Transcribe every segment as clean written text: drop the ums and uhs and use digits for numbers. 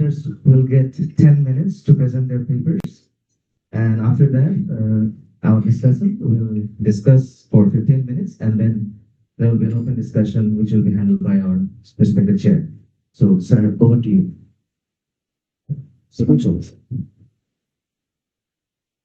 presenters will get 10 minutes to present their papers. And after that, our discussant will discuss for 15 minutes, and then there will be an open discussion which will be handled by our respected chair. So, sir, over to you.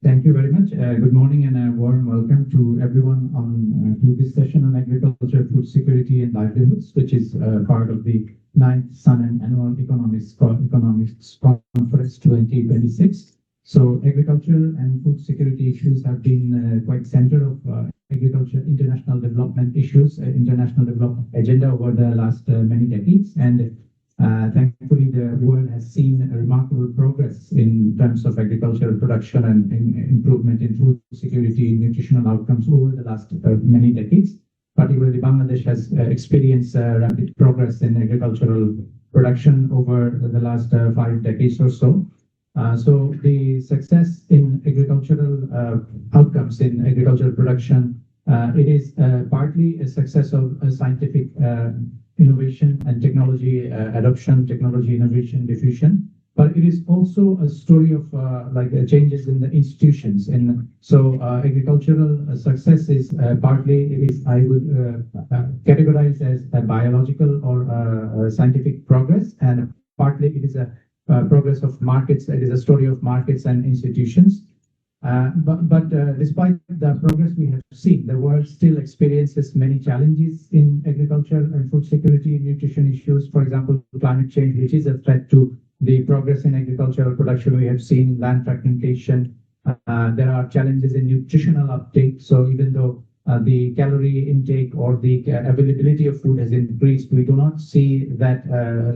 Thank you very much. Good morning and a warm welcome to everyone on to this session on agriculture, food security and livelihoods, which is part of the 9th Sun Annual Economics Conference 2026. So agriculture and food security issues have been quite center of agriculture international development issues, international development agenda over the last many decades. And thankfully, the world has seen a remarkable progress in terms of agricultural production and improvement in food security and nutritional outcomes over the last many decades. Particularly, Bangladesh has experienced rapid progress in agricultural production over the last 5 decades or so. So the success in agricultural outcomes in agricultural production, it is partly a success of scientific innovation and technology adoption, technology innovation, diffusion, but it is also a story of changes in the institutions. And so agricultural success is partly, it is, I would categorize as a biological or scientific progress, and partly it is a progress of markets. It is a story of markets and institutions. But despite the progress we have seen, the world still experiences many challenges in agriculture and food security and nutrition issues. For example, climate change, which is a threat to the progress in agricultural production. We have seen land fragmentation. There are challenges in nutritional uptake. So even though the calorie intake or the availability of food has increased, we do not see that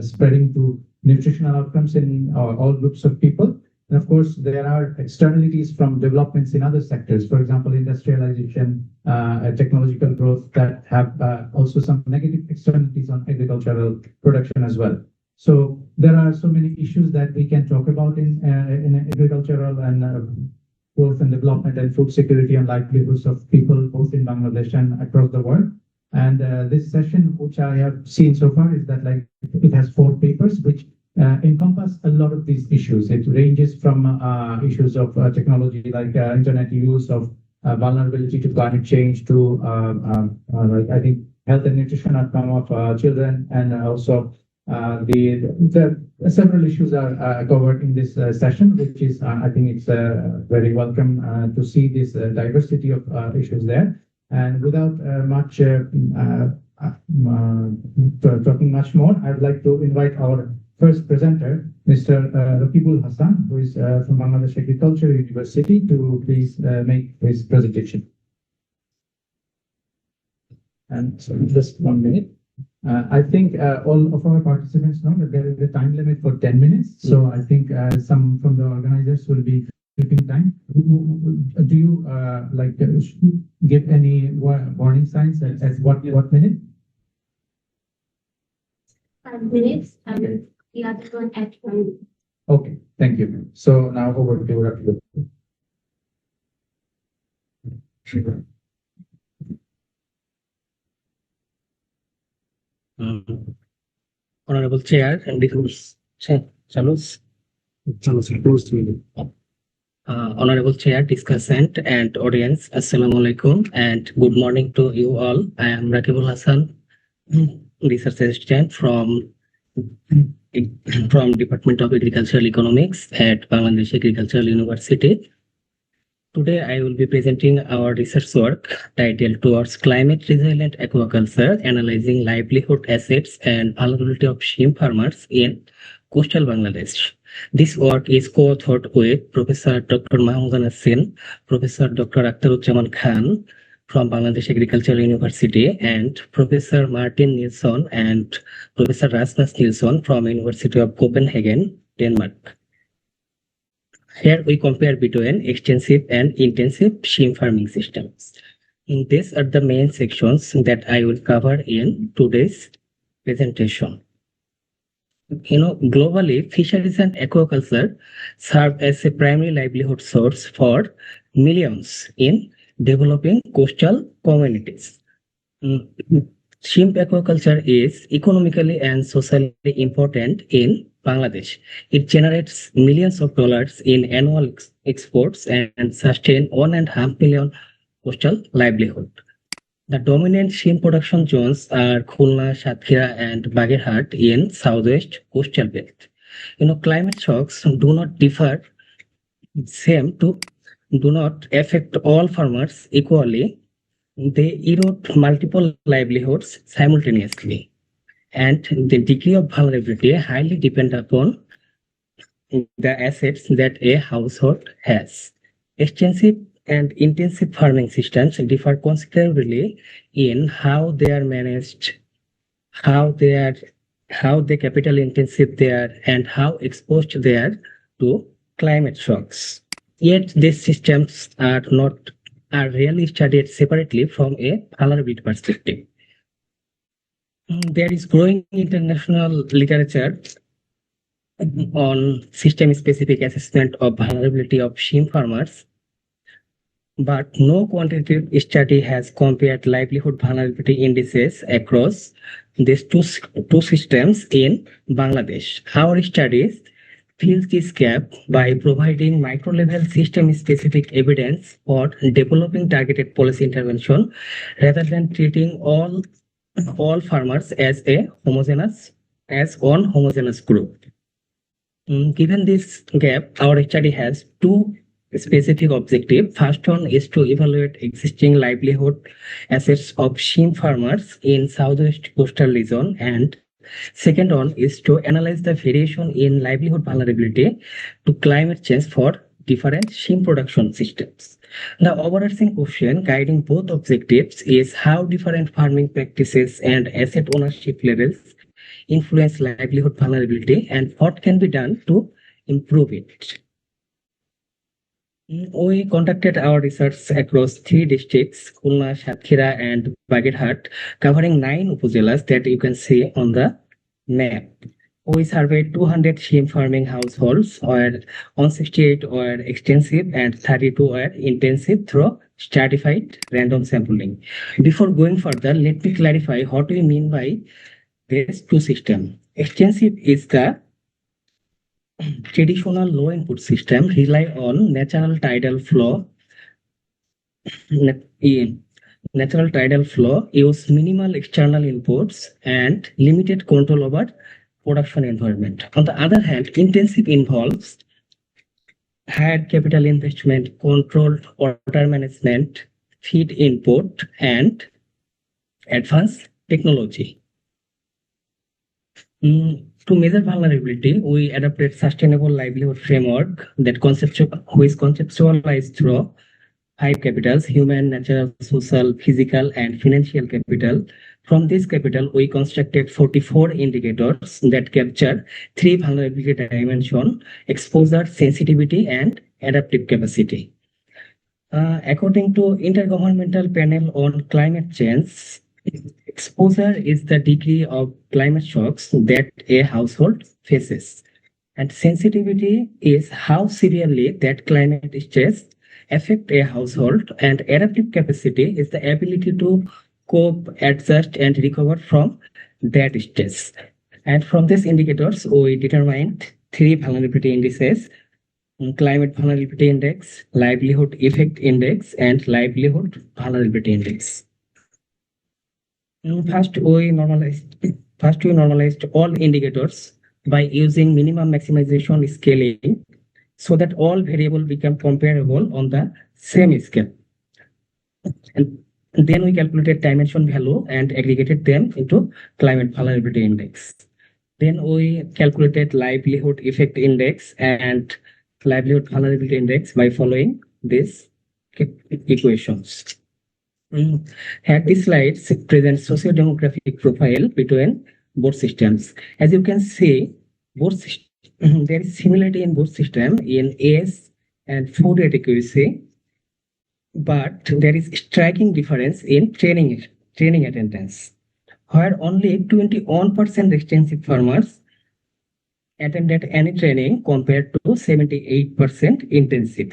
spreading to nutritional outcomes in all groups of people. And of course, there are externalities from developments in other sectors, for example, industrialization, technological growth that have also some negative externalities on agricultural production as well. So there are so many issues that we can talk about in agricultural and growth and development and food security and livelihoods of people both in Bangladesh and across the world. And this session, which I have seen so far, is that it has 4 papers which encompass a lot of these issues. It ranges from issues of technology like internet use, of vulnerability to climate change, to I think health and nutrition outcome of children, and also the several issues are covered in this session, which is I think it's very welcome to see this diversity of issues there. And without talking much more, I'd like to invite our first presenter, Mr. Rakibul Hassan, who is from Bangladesh Agriculture University, to please make his presentation. And so just 1 minute. I think all of our participants know that there is a time limit for 10 minutes. So I think some from the organizers will be keeping time. Do you give any warning signs at what minute? 5 minutes, and the other one at 1. Okay, thank you. So now over to Rakibul. Honorable Chair and Honorable Chair, discussant and audience, Assalamu alaikum and good morning to you all. I am Rakibul Hassan, research assistant from Department of Agricultural Economics at Bangladesh Agricultural University. Today, I will be presenting our research work titled Towards Climate Resilient Aquaculture, Analyzing Livelihood Assets and Vulnerability of Shrimp Farmers in Coastal Bangladesh. This work is co-authored with Professor Dr. Mahmoudana Sen, Professor Dr. Akhtaruzzaman Khan from Bangladesh Agricultural University, and Professor Martin Nilsson and Professor Rasmus Nilsson from University of Copenhagen, Denmark. Here we compare between extensive and intensive shrimp farming systems. These are the main sections that I will cover in today's presentation. Globally, fisheries and aquaculture serve as a primary livelihood source for millions in developing coastal communities. Shrimp aquaculture is economically and socially important in Bangladesh. It generates millions of dollars in annual exports and sustain 1.5 million coastal livelihood. The dominant shrimp production zones are Khulna, Satkhira, and Bagherhat in southwest coastal belt. Climate shocks same to do not affect all farmers equally. They erode multiple livelihoods simultaneously, and the degree of vulnerability highly depend upon the assets that a household has. Extensive and intensive farming systems differ considerably in how they are managed, how they are, how they capital intensive they are, and how exposed they are to climate shocks. Yet these systems are rarely studied separately from a vulnerability perspective. There is growing international literature on system-specific assessment of vulnerability of shrimp farmers, but no quantitative study has compared livelihood vulnerability indices across these two systems in Bangladesh. Our studies fills this gap by providing micro-level system-specific evidence for developing targeted policy intervention rather than treating all farmers as one homogeneous group. Given this gap, our study has two specific objectives. First one is to evaluate existing livelihood assets of shrimp farmers in southwest coastal region, and second one is to analyze the variation in livelihood vulnerability to climate change for different shrimp production systems. The overarching question guiding both objectives is how different farming practices and asset ownership levels influence livelihood vulnerability and what can be done to improve it. We conducted our research across three districts, Khulna, Satkhira, and Bagherhat, covering 9 upazilas that you can see on the map. We surveyed 200 shrimp farming households, where 168 were extensive and 32 were intensive through stratified random sampling. Before going further, let me clarify what we mean by these two systems. Extensive is the traditional low input system rely on natural tidal flow, use minimal external inputs and limited control over production environment. On the other hand, intensive involves higher capital investment, controlled water management, feed input, and advanced technology. To measure vulnerability, we adopted sustainable livelihood framework that which is conceptualized through 5 capitals: human, natural, social, physical, and financial capital. From this capital, we constructed 44 indicators that capture 3 vulnerability dimensions: exposure, sensitivity, and adaptive capacity. According to Intergovernmental Panel on Climate Change, exposure is the degree of climate shocks that a household faces, and sensitivity is how severely that climate stress affect a household, and adaptive capacity is the ability to cope, adjust, and recover from that stress. And from these indicators, we determined 3 vulnerability indices: climate vulnerability index, livelihood effect index, and livelihood vulnerability index. First, we normalized all indicators by using minimum maximization scaling so that all variables become comparable on the same scale. And then we calculated dimension value and aggregated them into climate vulnerability index. Then we calculated livelihood effect index and livelihood vulnerability index by following these equations. Here, this slide presents socio-demographic profile between both systems. As you can see, there is similarity in both systems in age and food adequacy, but there is striking difference in training attendance, where only 21% extensive farmers attended any training compared to 78% intensive.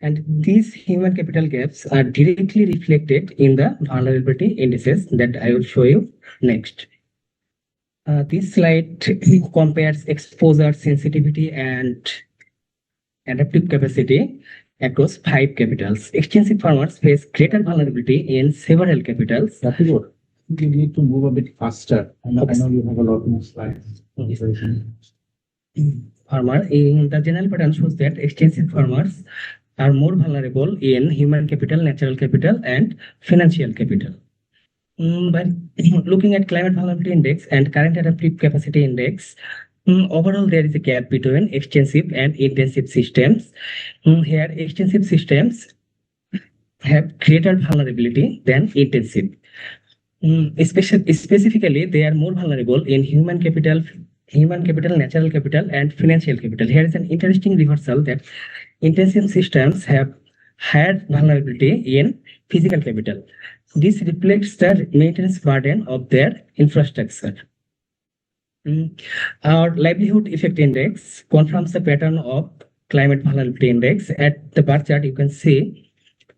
And these human capital gaps are directly reflected in the vulnerability indices that I will show you next. This slide compares exposure, sensitivity, and adaptive capacity across five capitals. Extensive farmers face greater vulnerability in several capitals. That's good. You need to move a bit faster. I know you have a lot more slides. Yes. Farmer in the general pattern shows that extensive farmers are more vulnerable in human capital, natural capital, and financial capital. By looking at climate vulnerability index and current adaptive capacity index, overall there is a gap between extensive and intensive systems. Here, extensive systems have greater vulnerability than intensive. Specifically, they are more vulnerable in human capital, natural capital, and financial capital. Here is an interesting reversal that intensive systems have higher vulnerability in physical capital. This reflects the maintenance burden of their infrastructure. Our livelihood effect index confirms the pattern of climate vulnerability index. At the bar chart, you can see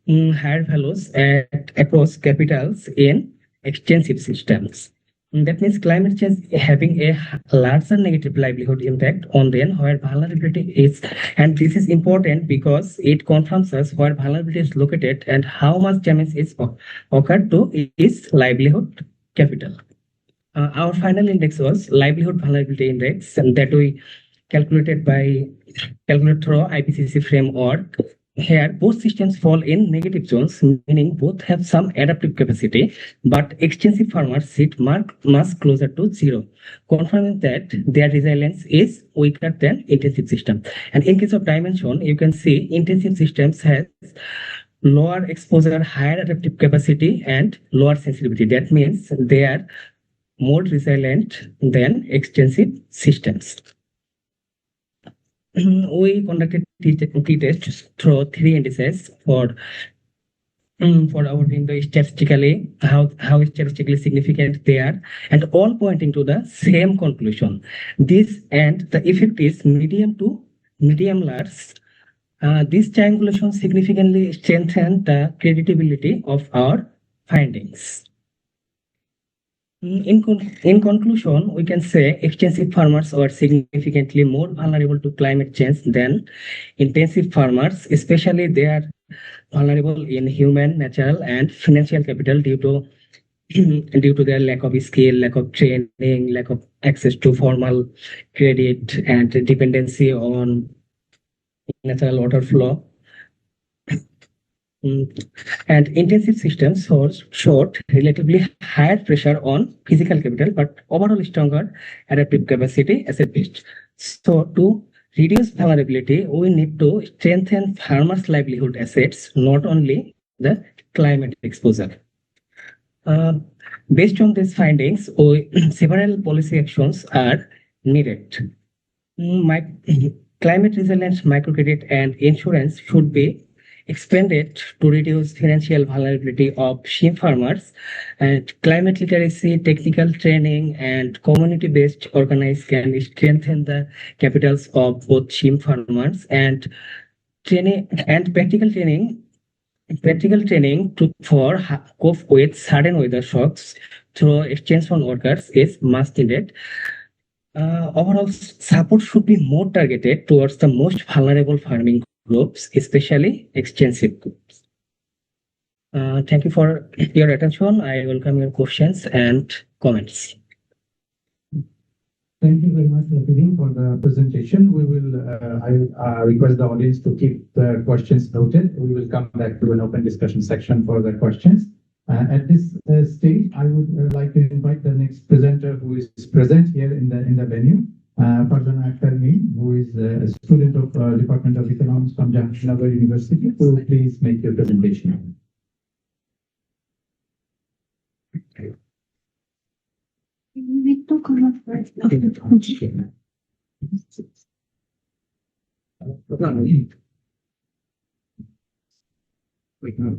higher values across capitals in extensive systems. That means climate change having a larger negative livelihood impact on them where vulnerability is. And this is important because it confirms us where vulnerability is located and how much damage is occurred to its livelihood capital. Our final index was livelihood vulnerability index, and that we calculate through IPCC framework. Here, both systems fall in negative zones, meaning both have some adaptive capacity, but extensive farmers sit much closer to zero, confirming that their resilience is weaker than intensive system. And in case of dimension, you can see intensive systems has lower exposure, higher adaptive capacity, and lower sensitivity. That means they are more resilient than extensive systems. We conducted t-tests through three indices for our window statistically, how statistically significant they are, and all pointing to the same conclusion. This and the effect is medium to medium large. This triangulation significantly strengthened the credibility of our findings. In conclusion, we can say extensive farmers are significantly more vulnerable to climate change than intensive farmers, especially they are vulnerable in human, natural, and financial capital due to due to their lack of skill, lack of training, lack of access to formal credit, and dependency on natural water flow. And intensive systems showed relatively higher pressure on physical capital, but overall stronger adaptive capacity as a best. So to reduce vulnerability, we need to strengthen farmers' livelihood assets, not only the climate exposure. Based on these findings, several policy actions are needed. My, climate resilience microcredit and insurance should be expanded to reduce financial vulnerability of sheep farmers, and climate literacy, technical training, and community-based organized can strengthen the capitals of both sheep farmers and training and practical training for cope with sudden weather shocks through extension workers is much needed. Overall support should be more targeted towards the most vulnerable farming groups, especially extensive groups. Thank you for your attention. I welcome your questions and comments. Thank you very much, Dr. for the presentation. I request the audience to keep the questions noted. We will come back to an open discussion section for the questions. At this stage, I would like to invite the next presenter who is present here in the venue, Farzana Akhtar Meen, who is a student of Department of Economics from Jawaharlal University. So please make your presentation. Wait, no.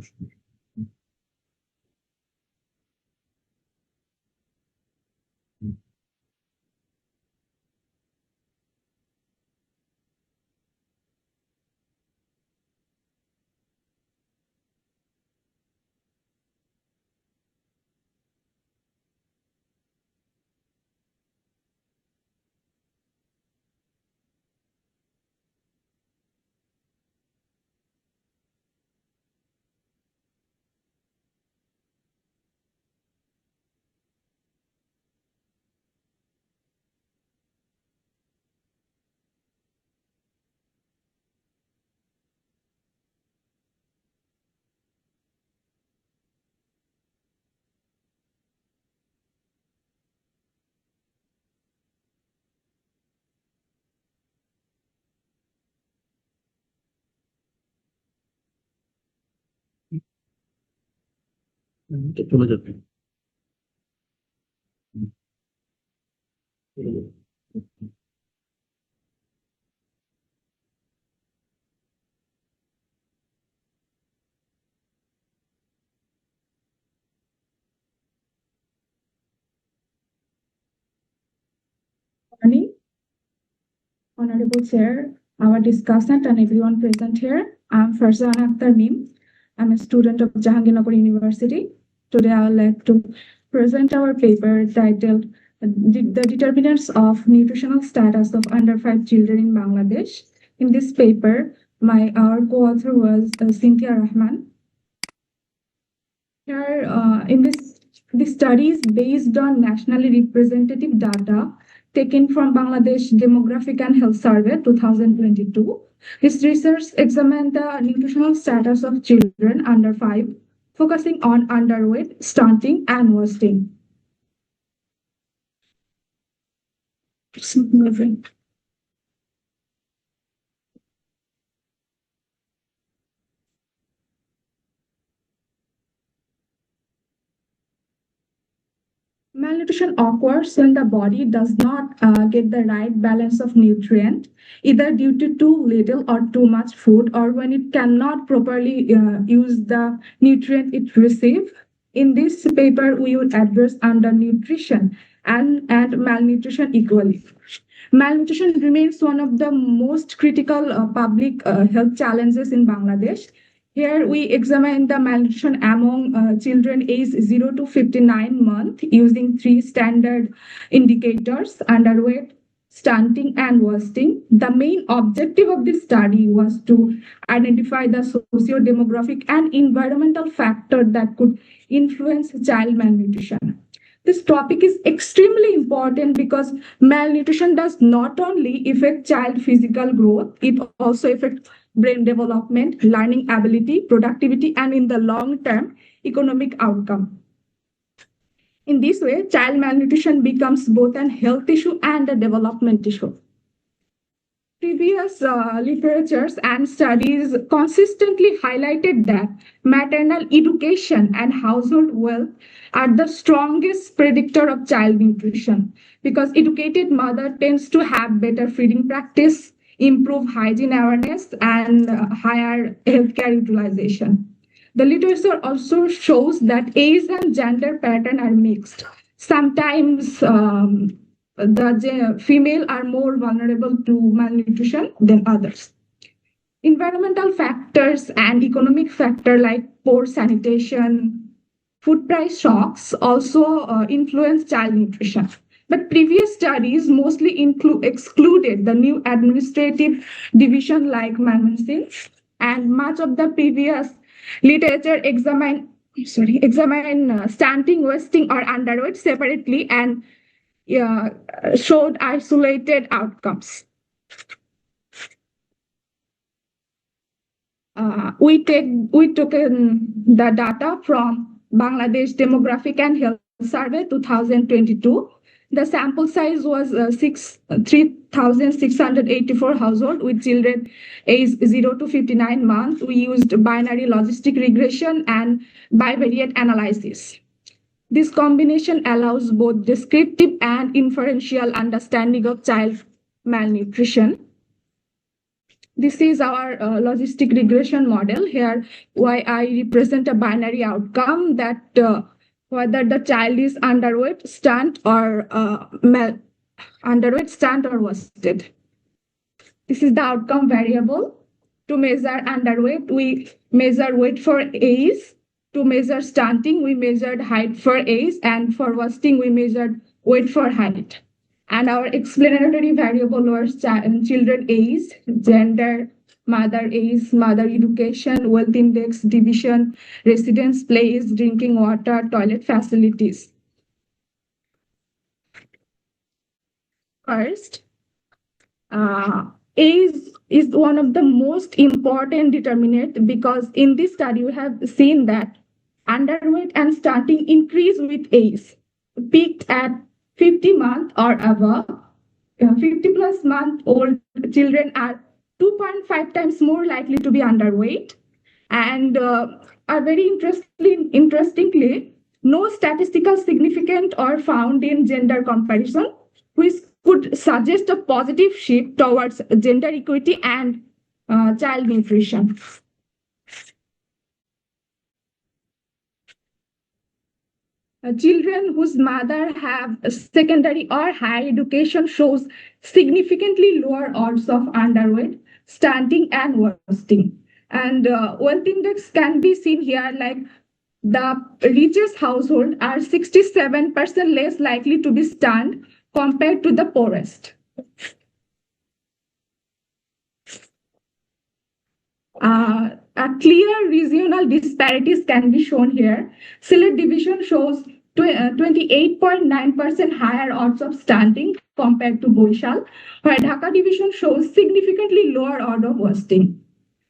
Morning, Honorable Chair, our discussant, and everyone present here. I'm Farzana Akhtar Mim. I'm a student of Jahangirnagar University. Today, I would like to present our paper titled The Determinants of Nutritional Status of Under 5 Children in Bangladesh. In this paper, our co-author was Cynthia Rahman. Here, this study is based on nationally representative data taken from Bangladesh Demographic and Health Survey 2022. This research examined the nutritional status of children under 5, focusing on underweight, stunting, and wasting. It's not moving. Malnutrition occurs when the body does not get the right balance of nutrient, either due to too little or too much food, or when it cannot properly use the nutrient it receives. In this paper, we will address undernutrition and malnutrition equally. Malnutrition remains one of the most critical public health challenges in Bangladesh. Here we examine the malnutrition among children aged 0 to 59 months using 3 standard indicators: underweight, stunting, and wasting. The main objective of this study was to identify the socio-demographic and environmental factors that could influence child malnutrition. This topic is extremely important because malnutrition does not only affect child physical growth, it also affects brain development, learning ability, productivity, and in the long term, economic outcome. In this way, child malnutrition becomes both an health issue and a development issue. Previous literatures and studies consistently highlighted that maternal education and household wealth are the strongest predictor of child nutrition because educated mother tends to have better feeding practice, improve hygiene awareness, and higher healthcare utilization. The literature also shows that age and gender pattern are mixed. Sometimes the female are more vulnerable to malnutrition than others. Environmental factors and economic factor like poor sanitation, food price shocks also influence child nutrition. But previous studies mostly excluded the new administrative division like Manmohan, and much of the previous literature examine stunting, wasting, or underweight separately and showed isolated outcomes. We took in the data from Bangladesh Demographic and Health Survey 2022. The sample size was 3,684 households with children aged 0 to 59 months. We used binary logistic regression and bivariate analysis. This combination allows both descriptive and inferential understanding of child malnutrition. This is our logistic regression model. Here, why I represent a binary outcome that whether the child is underweight, stunt, or underweight, stunt, or wasted. This is the outcome variable. To measure underweight, we measure weight for age. To measure stunting, we measured height for age, and for wasting, we measured weight for height. And our explanatory variable was children age, gender, mother age, mother education, wealth index, division, residence place, drinking water, toilet facilities. First, age is one of the most important determinant because in this study we have seen that underweight and stunting increase with age, peaked at 50 months or above. 50 plus month old children are 2.5 times more likely to be underweight. And very interestingly, no statistical significant are found in gender comparison, which could suggest a positive shift towards gender equity and child nutrition. Children whose mother have secondary or higher education shows significantly lower odds of underweight, stunting, and wasting. And wealth index can be seen here, like the richest household are 67% less likely to be stunned compared to the poorest. A clear regional disparities can be shown here. Sylhet division shows 28.9% higher odds of stunting compared to Boishal, while Dhaka division shows significantly lower odds of wasting.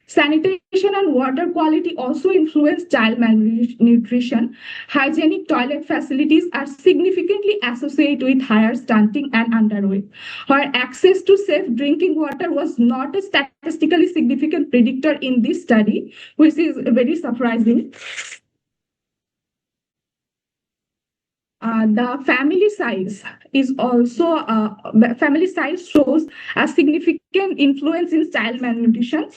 Sanitation and water quality also influence child malnutrition. Hygienic toilet facilities are significantly associated with higher stunting and underweight, where access to safe drinking water was not a statistically significant predictor in this study, which is very surprising. The family size is also family size shows a significant influence in child malnutrition.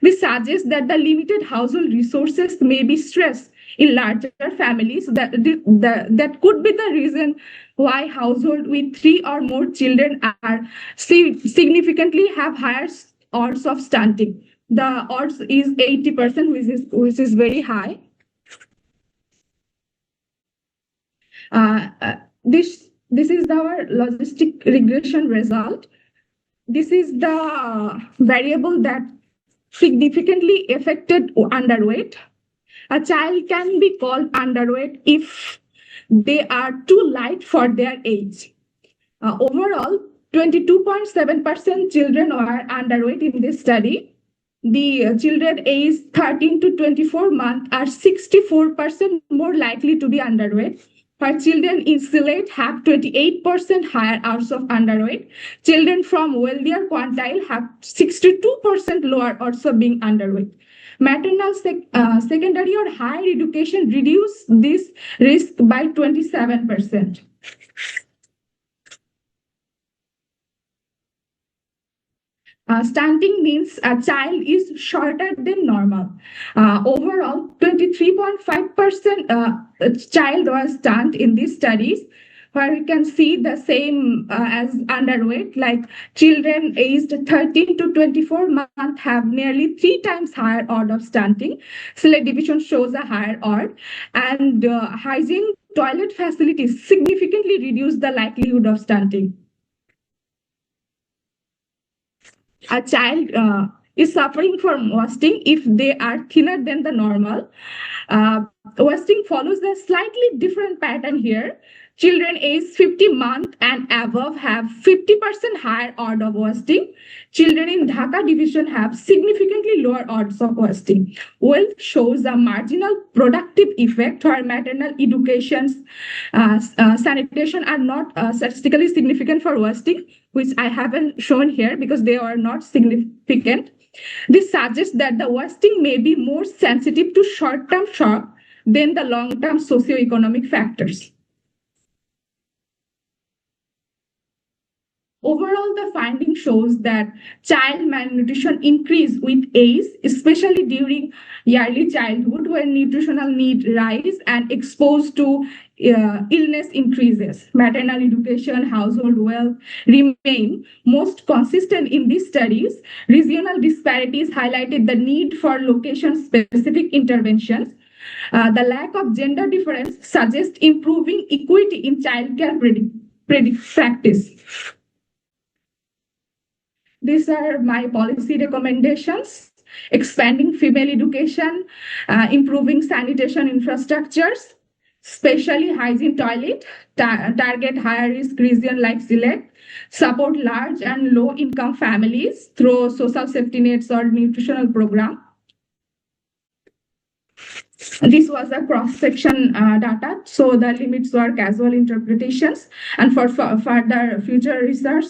This suggests that the limited household resources may be stressed in larger families. That could be the reason why households with three or more children are significantly have higher odds of stunting. The odds is 80%, which is very high. This is our logistic regression result. This is the variable that significantly affected underweight. A child can be called underweight if they are too light for their age. Overall, 22.7% children are underweight in this study. The children aged 13 to 24 months are 64% more likely to be underweight. While children in Sylhet have 28% higher odds of underweight, children from wealthier quintile have 62% lower odds of being underweight. Maternal secondary or higher education reduce this risk by 27%. Stunting means a child is shorter than normal. Overall, 23.5% child was stunned in these studies, where we can see the same as underweight, like children aged 13 to 24 months have nearly 3 times higher odd of stunting. Sylhet division shows a higher odd, and hygiene toilet facilities significantly reduce the likelihood of stunting. A child is suffering from wasting if they are thinner than the normal. Wasting follows a slightly different pattern here. Children aged 50 months and above have 50% higher odds of wasting. Children in Dhaka division have significantly lower odds of wasting. Wealth shows a marginal productive effect where maternal education, sanitation are not statistically significant for wasting, which I haven't shown here because they are not significant. This suggests that the wasting may be more sensitive to short-term shock than the long-term socioeconomic factors. Overall, the finding shows that child malnutrition increase with age, especially during early childhood when nutritional need rise and exposed to illness increases. Maternal education, household wealth remain most consistent in these studies. Regional disparities highlighted the need for location-specific interventions. The lack of gender difference suggests improving equity in childcare practice. These are my policy recommendations: expanding female education, improving sanitation infrastructures, especially hygiene toilet, target higher risk region like Sylhet, support large and low income families through social safety nets or nutritional program. This was a cross-section data, so the limits were casual interpretations, and for further future research,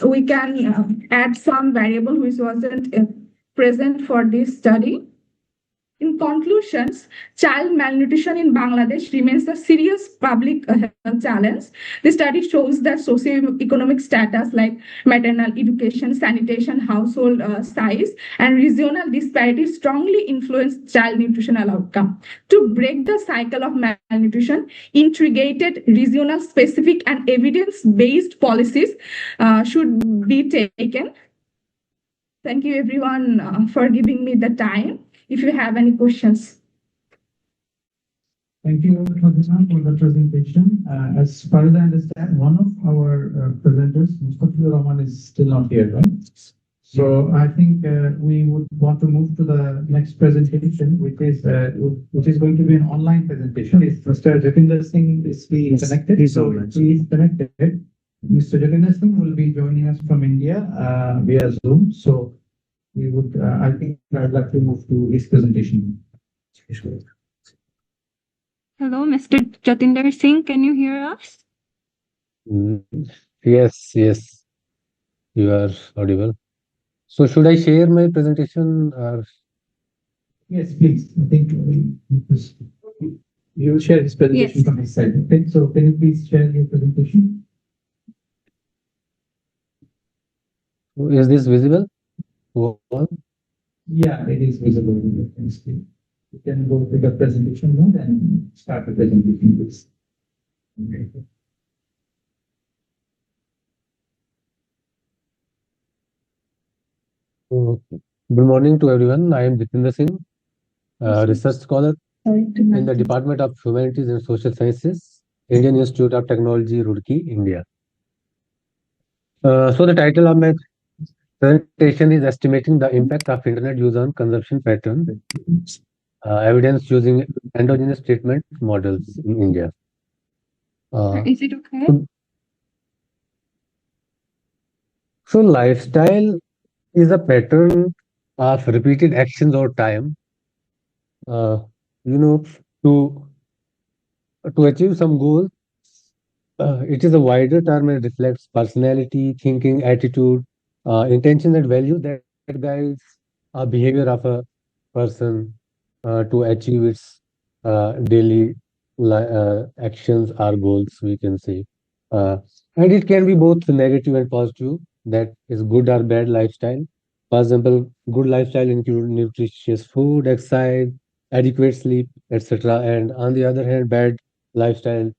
we can add some variable which wasn't present for this study. In conclusions, child malnutrition in Bangladesh remains a serious public health challenge. The study shows that socioeconomic status like maternal education, sanitation, household size, and regional disparities strongly influence child nutritional outcome. To break the cycle of malnutrition, integrated, regional specific, and evidence based policies should be taken. Thank you, everyone, for giving me the time. If you have any questions. Thank you, Fatima, for the presentation. As far as I understand, one of our presenters, Mustafizur Rahman, is still not here, right? So I think we would want to move to the next presentation, which is going to be an online presentation. Is Mr. Jatinder Singh is being connected? he's So online. if he is connected, Mr. Jatinder Singh will be joining us from India via Zoom. So we would, I think I'd like to move to his presentation. Hello, Mr. Jatinder Singh, can you hear us? Yes, yes, you are audible. So should I share my presentation or? Yes, please. I think you will share his presentation Yes. from his side. Okay, so can you please share your presentation? Is this visible? All? Yeah, it is visible on the screen. You can go to the presentation mode and start the presentation, please. Okay. Okay. Good morning to everyone. I am Jatinder Singh, research scholar in the Department of Humanities and Social Sciences, Indian Institute of Technology, Roorkee, India. So the title of my presentation is Estimating the Impact of Internet Use on Consumption Pattern, Evidence using Endogenous Treatment Models in India. Is it okay? So lifestyle is a pattern of repeated actions over time, uh, you know, to achieve some goal. It is a wider term and reflects personality, thinking, attitude, intention, and value that guides behavior of a person to achieve its daily actions or goals, we can say. Uh, and it can be both negative and positive, that is good or bad lifestyle. For example, good lifestyle include nutritious food, exercise, adequate sleep, etc. And on the other hand, bad lifestyle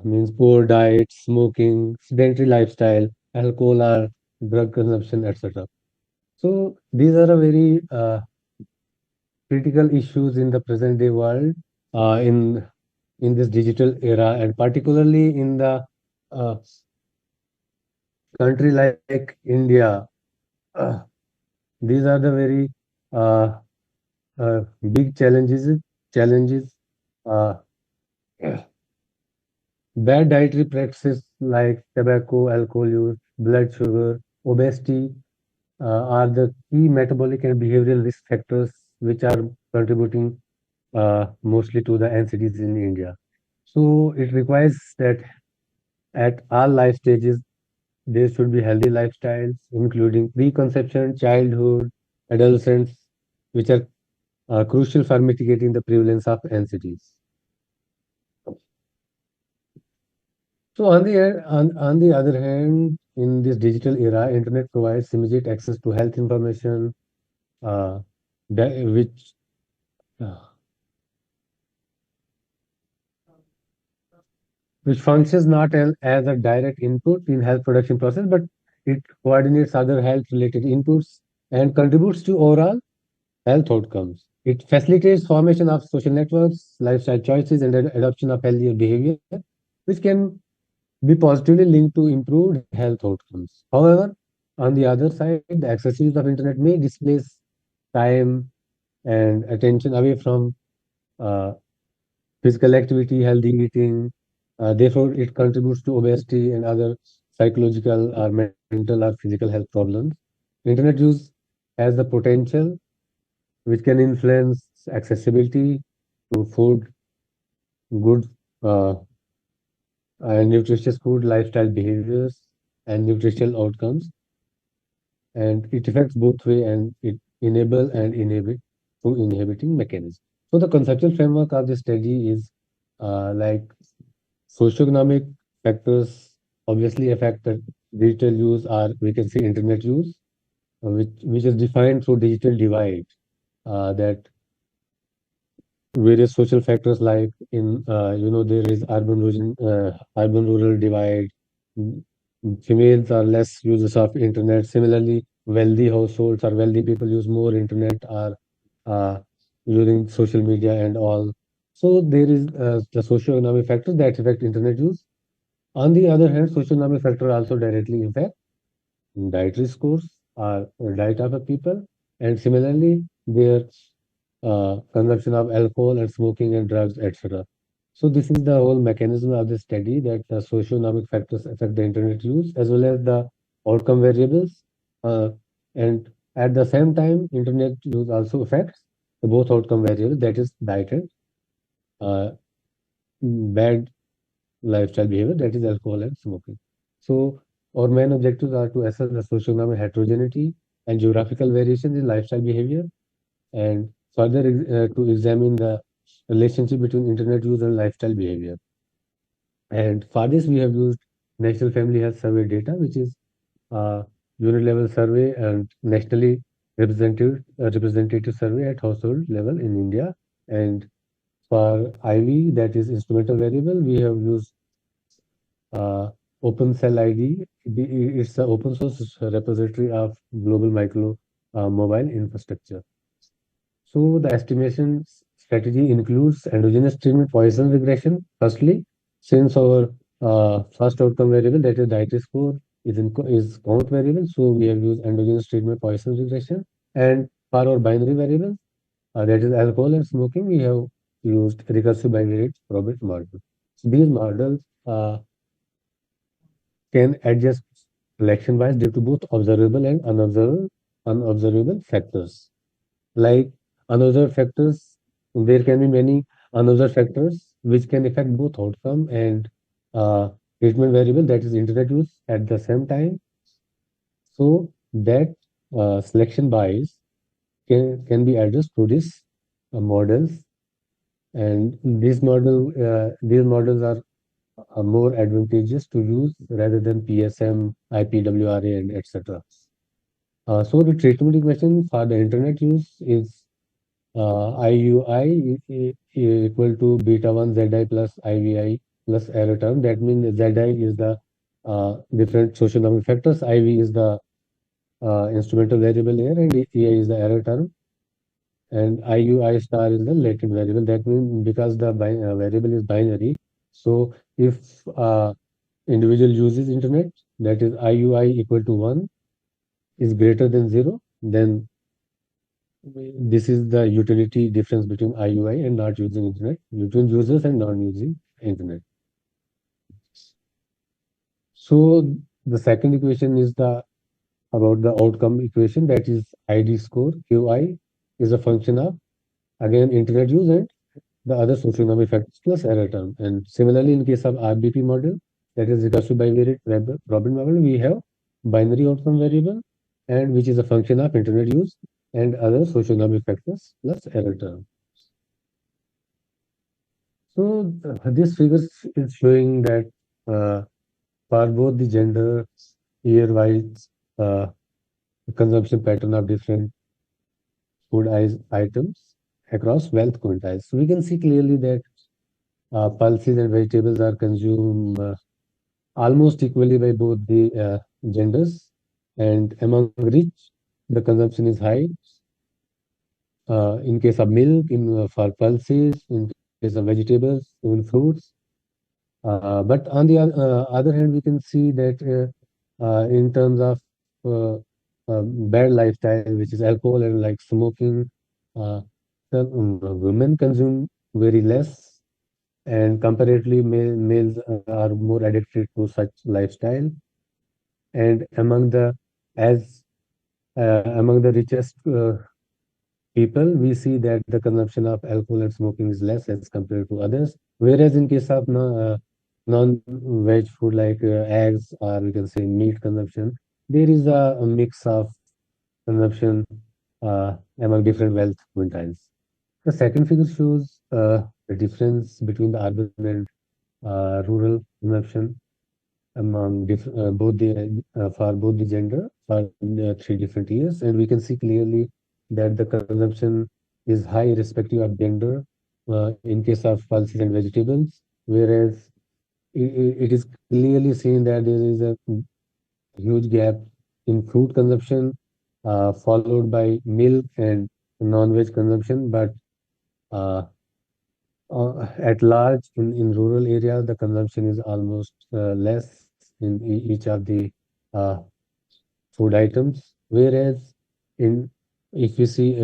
means poor diet, smoking, sedentary lifestyle, alcohol or drug consumption, etc. So these are a very critical issues in the present day world, in this digital era, and particularly in the uh, country like India. Uh, these are the very uh, big challenges. Uh, Bad dietary practices like tobacco, alcohol use, blood sugar, obesity are the key metabolic and behavioral risk factors which are contributing mostly to the NCDs in India. So it requires that at all life stages, there should be healthy lifestyles, including preconception, childhood, adolescence, which are crucial for mitigating the prevalence of NCDs. So on the other hand, in this digital era, internet provides immediate access to health information, uh, which uh, functions not as a direct input in health production process, but it coordinates other health related inputs and contributes to overall health outcomes. It facilitates formation of social networks, lifestyle choices, and adoption of healthier behavior, which can be positively linked to improved health outcomes. However, on the other side, the excessive use of internet may displace time and attention away from uh, physical activity, healthy eating. Therefore, it contributes to obesity and other psychological or mental or physical health problems. Internet use has the potential which can influence accessibility to food, good and nutritious food, lifestyle behaviors, and nutritional outcomes. And it affects both way, and it enable and inhibit through inhibiting mechanism. So the conceptual framework of the study is like socioeconomic factors obviously affect the digital use, or we can say internet use, which is defined through digital divide. That various social factors like in there is urban rural divide. Mm, Females are less users of internet. Similarly, wealthy households or wealthy people use more internet or uh, using social media and all. So there is the socioeconomic factors that affect internet use. On the other hand, socioeconomic factor also directly impact dietary scores or diet of a people, and similarly their consumption of alcohol and smoking and drugs, etc. So this is the whole mechanism of the study, that the socioeconomic factors affect the internet use as well as the outcome variables. Uh, and at the same time, internet use also affects the both outcome variables, that is diet and uh, bad lifestyle behavior, that is alcohol and smoking. So our main objectives are to assess the socioeconomic heterogeneity and geographical variations in lifestyle behavior, and further to examine the relationship between internet use and lifestyle behavior. And for this, we have used National Family Health Survey data, which is a unit level survey and nationally representative survey at household level in India. And for IV, that is instrumental variable, we have used uh, Open Cell ID. It's an open source repository of global micro mobile infrastructure. So the estimation strategy includes endogenous treatment Poisson regression. Firstly, since our first outcome variable, that is dietary score, is count variable, so we have used endogenous treatment Poisson regression. And for our binary variable, that is alcohol and smoking, we have used recursive bivariate probit model. So these models can adjust selection wise due to both observable and unobservable factors. Like unobserved factors, there can be many unobserved factors which can affect both outcome and uh, treatment variable, that is internet use at the same time. So that selection bias can be addressed through these models, and these models are more advantageous to use rather than PSM, IPWRA, and etc. So the treatment equation for the internet use is IUI equal to beta 1 ZI plus IVI plus error term. That means ZI is the different socioeconomic factors, IV is the instrumental variable here, and EI is the error term, and IUI star is the latent variable. That means because the variable is binary, so if individual uses internet, that is IUI equal to 1 is greater than 0, then this is the utility difference between IUI and not using internet, between users and non-using internet. So the second equation is the about the outcome equation, that is ID score. QI is a function of again internet use and the other socioeconomic factors plus error term. And similarly, in case of RBP model, that is recursive bivariate probit model, we have binary outcome variable, and which is a function of internet use and other socioeconomic factors plus error term. So this figure is showing that for both the gender, year-wise consumption pattern of different items across wealth quintiles. So we can see clearly that pulses and vegetables are consumed almost equally by both the genders, and among rich, the consumption is high. In case of milk, for pulses, in case of vegetables, even fruits. But on the other hand, we can see that in terms of bad lifestyle, which is alcohol and like smoking, uh, women consume very less, and comparatively, males are more addicted to such lifestyle. And among the richest people, we see that the consumption of alcohol and smoking is less as compared to others. Whereas in case of non-veg food like eggs, or we can say meat consumption, there is a mix of consumption among different wealth quintiles. The second figure shows the difference between the urban and rural consumption among both the for both the gender for 3 different years, and we can see clearly that the consumption is high irrespective of gender in case of pulses and vegetables, whereas it is clearly seen that there is a huge gap in fruit consumption, followed by milk and non-veg consumption. But uh, at large, in rural areas, the consumption is almost less in each of the uh, food items, whereas in if we see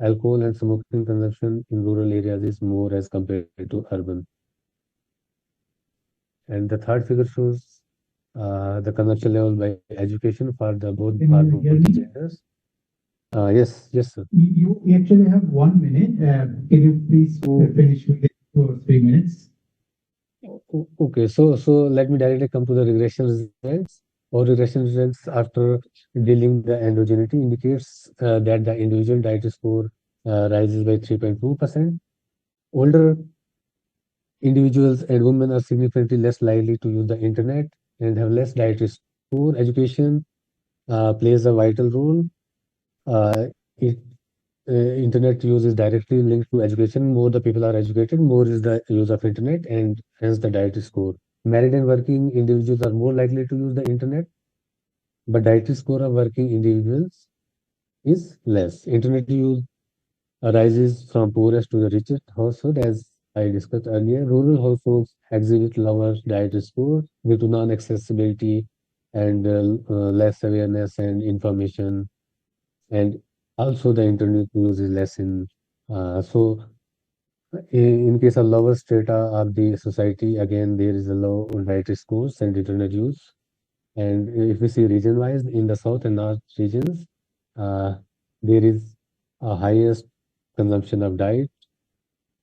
alcohol and smoking consumption in rural areas is more as compared to urban. And the third figure shows the consumption level by education for the Can for you both hear the me? genders. Yes, yes, sir. You actually have 1 minute. Can you please Oh, finish within 2 or 3 minutes? okay. So let me directly come to the regression results. Or regression results after dealing the endogeneity indicates that the individual dietary score rises by 3.2%. Older individuals and women are significantly less likely to use the internet and have less dietary score. Education plays a vital role. It internet use is directly linked to education. More the people are educated, more is the use of internet, and hence the dietary score. Married and working individuals are more likely to use the internet, but dietary score of working individuals is less. Internet use arises from poorest to the richest household, as I discussed earlier. Rural households exhibit lower dietary score due to non-accessibility and less awareness and information, and also the internet use is less in. So, in case of lower strata of the society, again there is a low dietary scores and internet use. And if we see region-wise, in the south and north regions, uh, there is a highest consumption of diet,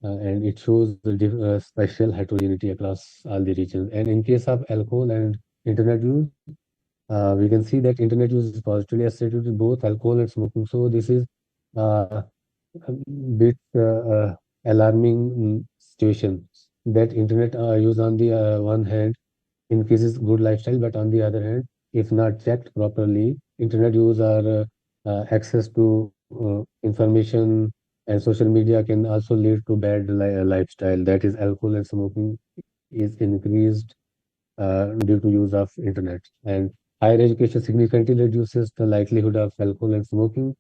and it shows the special heterogeneity across all the regions. And in case of alcohol and internet use, we can see that internet use is positively associated with both alcohol and smoking. So this is uh, a bit alarming situation, that internet use on the one hand increases good lifestyle, but on the other hand, if not checked properly, internet use or access to information and social media can also lead to bad lifestyle. That is, alcohol and smoking is increased due to use of internet. And higher education significantly reduces the likelihood of alcohol and smoking.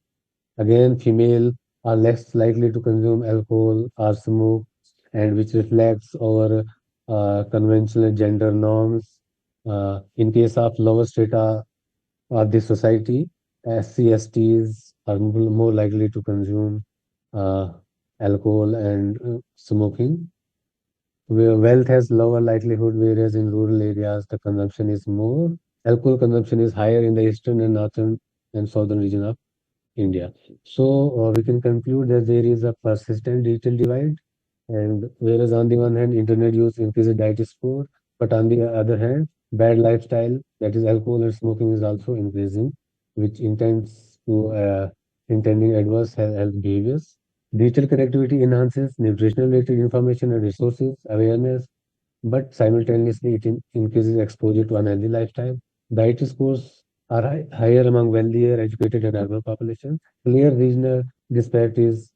Again, female are less likely to consume alcohol or smoke, and which reflects our conventional gender norms. In case of lower strata of the society, SC/STs are more likely to consume uh, alcohol and smoking, where wealth has lower likelihood, whereas in rural areas the consumption is more. Alcohol consumption is higher in the eastern and northern and southern region of India. So we can conclude that there is a persistent digital divide, and whereas on the one hand, internet use increases diet score, but on the other hand, bad lifestyle, that is alcohol and smoking, is also increasing, which intending adverse health behaviors. Digital connectivity enhances nutritional related information and resources awareness, but simultaneously it increases exposure to unhealthy lifestyle. Diet scores are higher among wealthier, educated, and urban populations. Clear regional disparities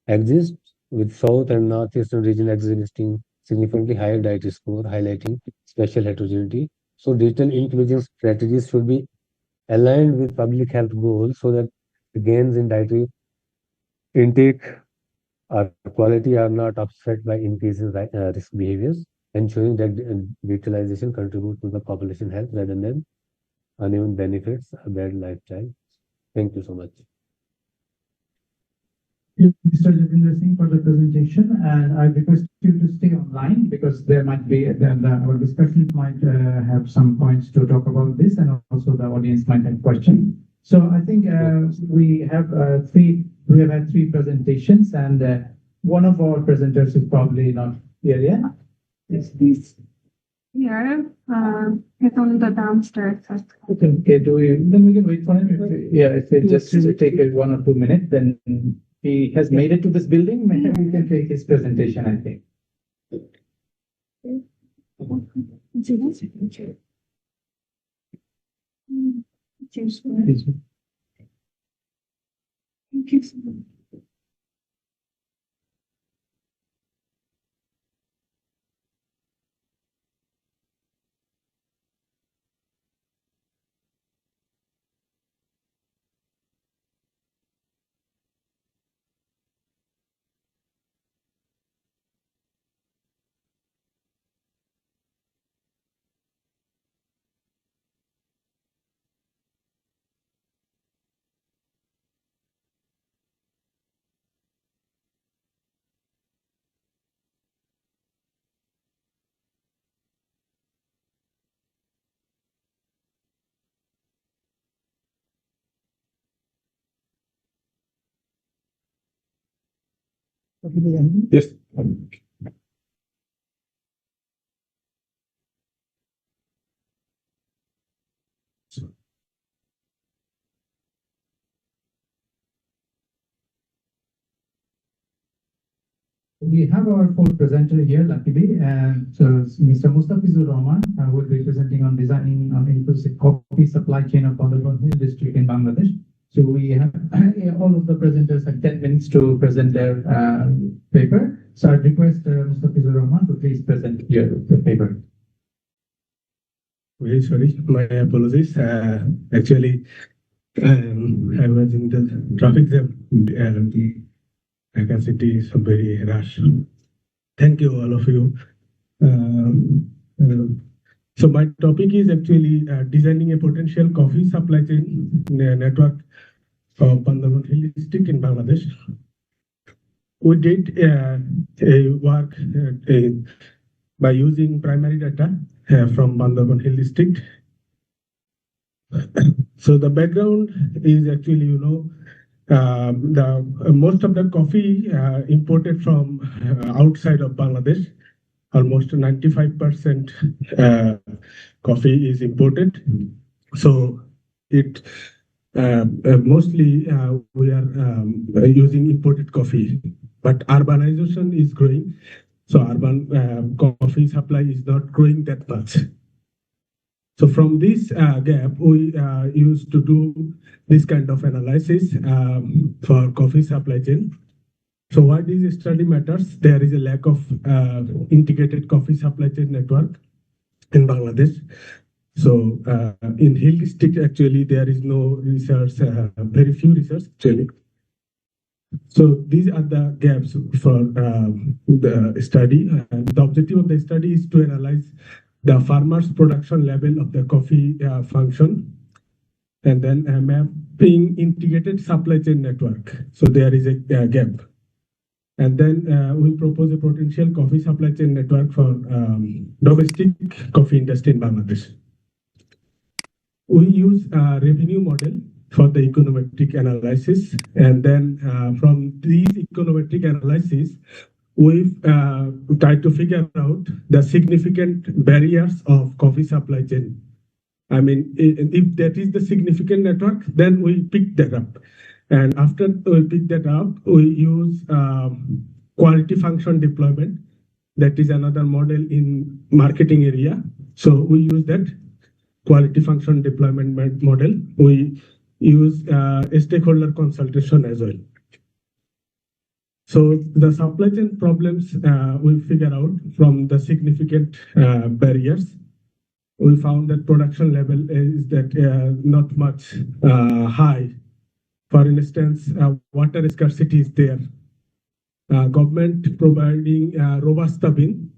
exist, with South and Northeastern region exhibiting significantly higher diet score, highlighting special heterogeneity. So, digital inclusion strategies should be aligned with public health goals so that the gains in dietary intake or quality are not offset by increasing risk behaviors, ensuring that digitalization contributes to the population health rather than uneven benefits a bad lifestyle. Thank you so much. Mr. Jatinder Singh for the presentation, and I request you to stay online because there might be our discussion might have some points to talk about this, and also the audience might have questions. So I think we have had three presentations, and one of our presenters is probably not here yet. It's this. Here, he's on the downstairs. Okay, then we can wait for him. If it just take 1 or 2 minutes, then he has made it to this building. Maybe we can take his presentation, I think. Yes. We have our fourth presenter here, luckily, and so Mr. Mustafizur Rahman will be presenting on designing an inclusive coffee supply chain of Bandarbahn Hill District in Bangladesh. So we have all of the presenters have 10 minutes to present their paper. So I request Mustafizur Rahman to please present your paper. Very sorry, my apologies. Actually, I was in the traffic jam. The city is very rush. Thank you, all of you. So my topic is actually designing a potential coffee supply chain network for Bandarbahn Hill District in Bangladesh. We did a work by using primary data from Bandarbahn Hill District. So the background is actually, the most of the coffee imported from outside of Bangladesh, almost 95% coffee is imported. So it mostly we are using imported coffee, but urbanization is growing. So urban coffee supply is not growing that much. So from this gap, we used to do this kind of analysis for coffee supply chain. So why this study matters? There is a lack of integrated coffee supply chain network in Bangladesh. So in Hill District, actually, there is no research, very few research actually. So these are the gaps for the study. The objective of the study is to analyze the farmers' production level of the coffee function, and then mapping integrated supply chain network. So there is a gap. And then we propose a potential coffee supply chain network for domestic coffee industry in Bangladesh. We use a revenue model for the econometric analysis, and then from these econometric analysis, we've tried to figure out the significant barriers of coffee supply chain. I mean, if that is the significant network, then we pick that up. And after we pick that up, we use quality function deployment. That is another model in marketing area. So we use that quality function deployment model. We use a stakeholder consultation as well. So the supply chain problems we figure out from the significant barriers. We found that production level is that not much high. For instance, water scarcity is there. Government providing Robusta bean,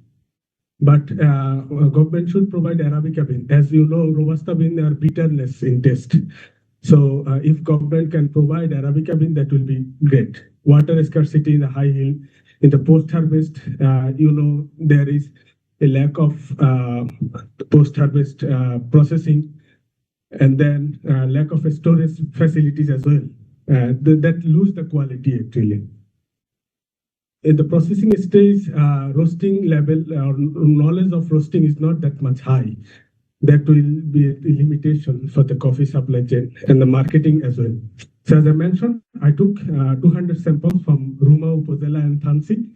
but government should provide Arabica bean. As you know, Robusta bean are bitterness in taste. So if government can provide Arabica bean, that will be great. Water scarcity in the high hill. In the post-harvest, there is a lack of post-harvest processing, and then lack of storage facilities as well. That lose the quality actually. in the processing stage, roasting level or knowledge of roasting is not that much high. That will be a limitation for the coffee supply chain and the marketing as well. So as I mentioned, I took 200 samples from Ruma, Upazila, and Thansi.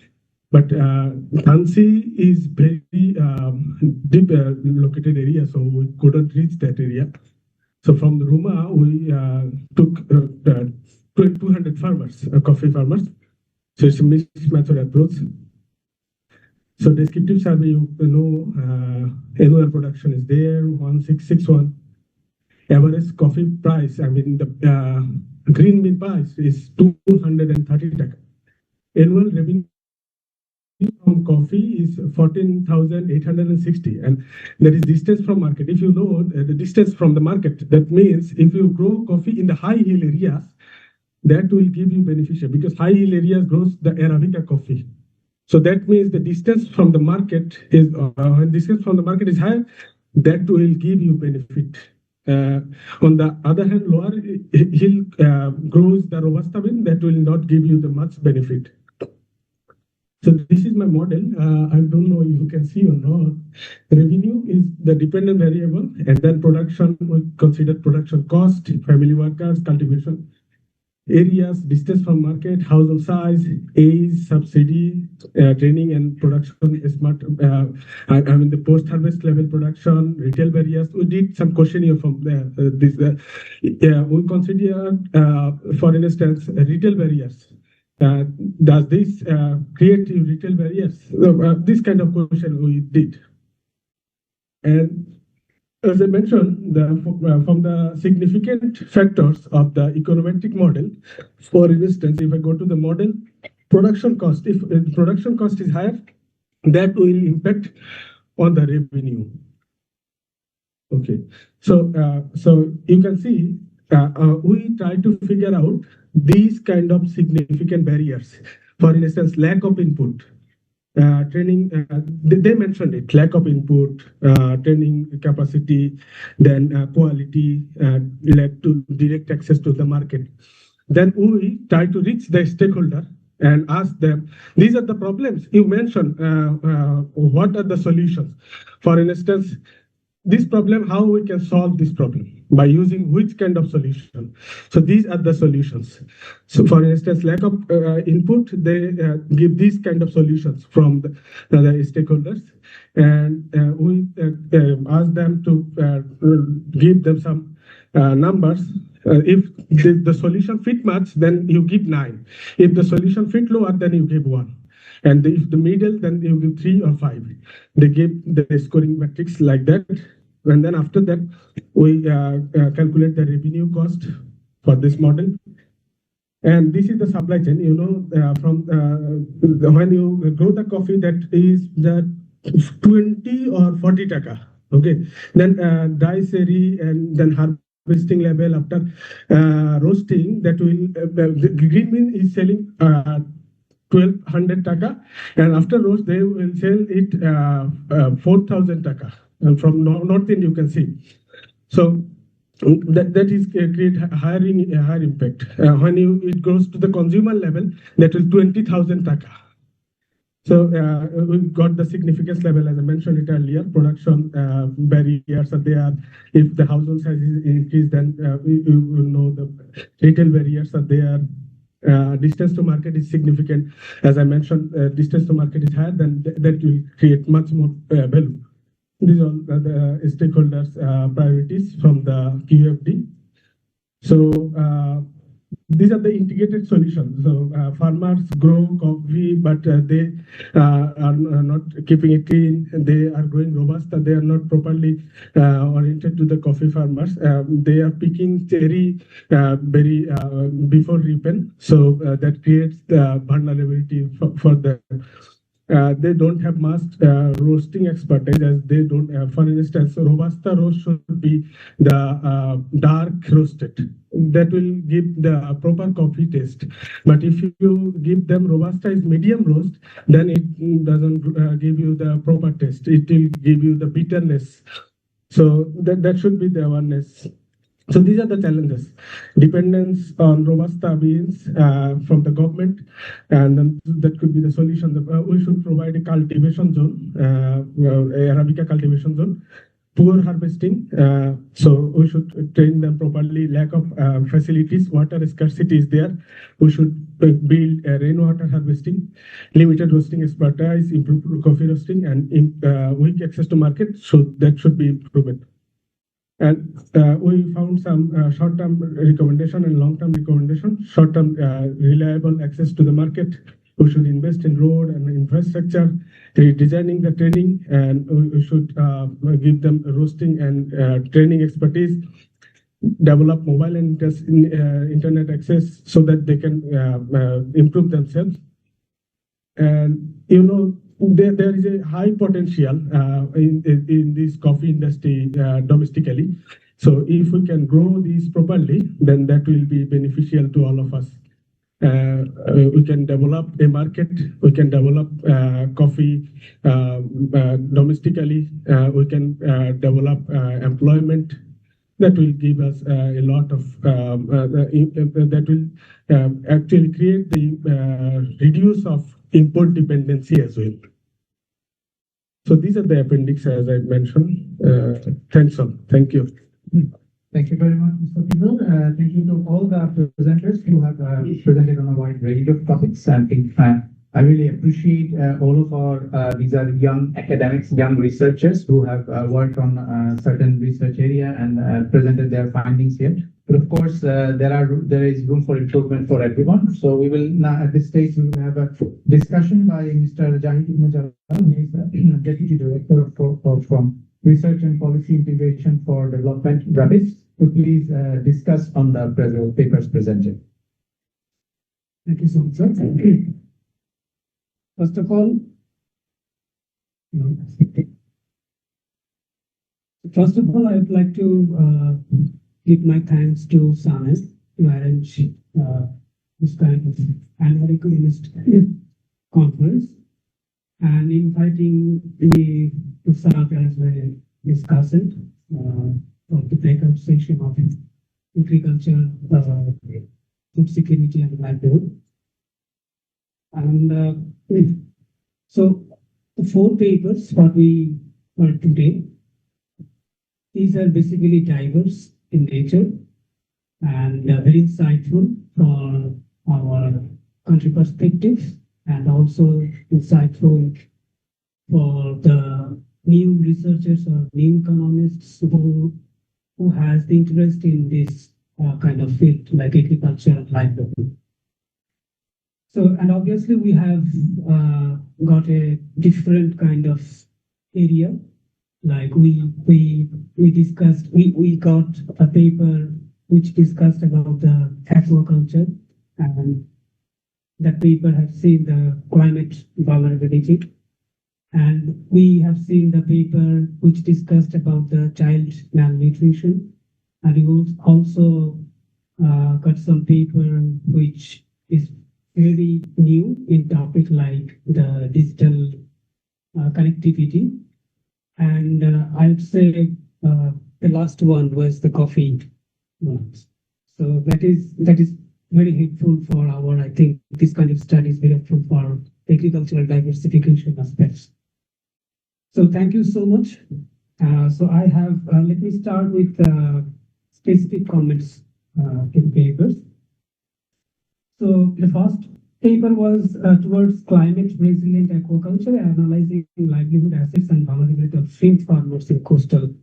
But Thansi is very deep located area, so we couldn't reach that area. So from the Ruma, we took 200 farmers, coffee farmers. So it's a mixed method approach. So descriptive survey, you know, annual production is there, 1661. Average coffee price, I mean, the green bean price is 230 taka. Annual revenue from coffee is 14,860, and there is distance from market. If you know the distance from the market, that means if you grow coffee in the high hill areas, that will give you beneficial, because high hill areas grows the Arabica coffee. So that means the distance from the market is when distance from the market is high, that will give you benefit. On the other hand, lower hill grows the Robusta bean, that will not give you the much benefit. So this is my model. I don't know if you can see or not. Revenue is the dependent variable, and then production, we consider production cost, family workers, cultivation areas, distance from market, household size, age, subsidy, training and production, smart, I mean the post-harvest level production, retail barriers. We did some questionnaire from this. We consider, for instance, retail barriers. Does this create retail barriers? This kind of question we did. And as I mentioned, from the significant factors of the econometric model, for instance, if I go to the model, production cost, if production cost is higher, that will impact on the revenue. Okay, so you can see we try to figure out these kind of significant barriers. For instance, lack of input. Training, they mentioned it, lack of input, training capacity, then quality, led to direct access to the market. Then we try to reach the stakeholder and ask them, these are the problems you mentioned, what are the solutions? For instance, this problem, how we can solve this problem, by using which kind of solution. So these are the solutions. So for instance, lack of input, they give these kind of solutions from the stakeholders, and we ask them to give them some numbers. If the solution fit much, then you give 9. If the solution fit lower, then you give 1. And if the middle, then you give 3 or 5. They give the scoring matrix like that. And then after that, we calculate the revenue cost for this model. And this is the supply chain, you know, from when you grow the coffee, that is the 20 or 40 taka. Okay. Then dry seri and then harvesting level after roasting, that will, the green bean is selling 1,200 taka, and after roast they will sell it 4,000 taka. And from north end you can see. So that is create higher impact. When it goes to the consumer level, that will 20,000 taka. So we got the significance level, as I mentioned it earlier. Production barriers are there. If the household size is increased, then you will know the retail barriers are there. Distance to market is significant. As I mentioned, distance to market is higher, then that will create much more value. These are the stakeholders' priorities from the QFD. So these are the integrated solutions. So farmers grow coffee, but they are not keeping it clean. They are growing Robusta. They are not properly oriented to the coffee farmers. They are picking cherry berry before ripen. So that creates the vulnerability for them. They don't have much roasting expertise, as they don't have, for instance, Robusta roast should be the dark roasted. That will give the proper coffee taste. But if you give them Robusta is medium roast, then it doesn't give you the proper taste. It will give you the bitterness. So that should be the awareness. So these are the challenges: dependence on Robusta beans from the government, and then that could be the solution. We should provide a cultivation zone, Arabica cultivation zone. Poor harvesting, so we should train them properly. Lack of facilities, water scarcity is there. We should build rainwater harvesting, limited roasting expertise, improve coffee roasting, and weak access to market. So that should be improved. And we found some short-term recommendation and long-term recommendation. Short-term, reliable access to the market. We should invest in road and infrastructure, redesigning the training, and we should give them roasting and training expertise, develop mobile and internet access so that they can improve themselves. And there is a high potential in this coffee industry domestically. So if we can grow these properly, then that will be beneficial to all of us. We can develop a market. We can develop coffee domestically. We can develop employment. That will give us a lot of that will actually create the reduce of import dependency as well. So these are the appendix, as I mentioned. Thanks all. Thank you. Thank you very much, Mr. Peter. Thank you to all the presenters who have presented on a wide range of topics. And I really appreciate all of our, these are young academics, young researchers who have worked on a certain research area and presented their findings here. But of course, there is room for improvement for everyone. So we will now, at this stage, we will have a discussion by Mr. Jahid Ibn Jalal. He is the Deputy Director from Research and Policy Integration for Development, RABIS, to please discuss on the papers presented. Thank you so much, sir. First of all, I would like to give my thanks to SANES to arrange this kind of annual economist conference and inviting me to serve as a discussant of the breakout section of agriculture, food security, and livelihood. And so the 4 papers what we heard today, these are basically diverse in nature and very insightful for our country perspective, and also insightful for the new researchers or new economists who has the interest in this kind of field like agriculture and livelihood. So, and obviously we have got a different kind of area. Like we discussed, we got a paper which discussed about the aquaculture, and that paper has seen the climate vulnerability. And we have seen the paper which discussed about the child malnutrition. And we also got some paper which is very new in topic like the digital connectivity. And I would say the last one was the coffee. So that is very helpful for our, I think this kind of study is very helpful for agricultural diversification aspects. So thank you so much. So I have, let me start with specific comments in papers. So the first paper was towards climate resilient aquaculture, analyzing livelihood assets and vulnerability of shrimp farmers in coastal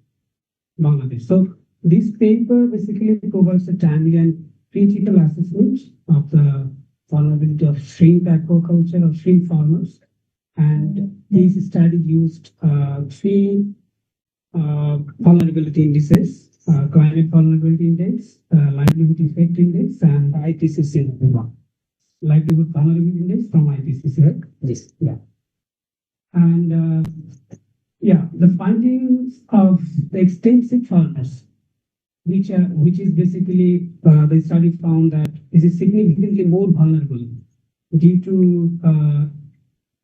Bangladesh. So this paper basically provides a timely and critical assessment of the vulnerability of shrimp aquaculture or shrimp farmers. And this study used 3 vulnerability indices: climate vulnerability index, livelihood effect index, and IPCC livelihood vulnerability index from IPCC, right? Yes. Yeah. And the findings of the extensive farmers, which is basically the study found that this is significantly more vulnerable due to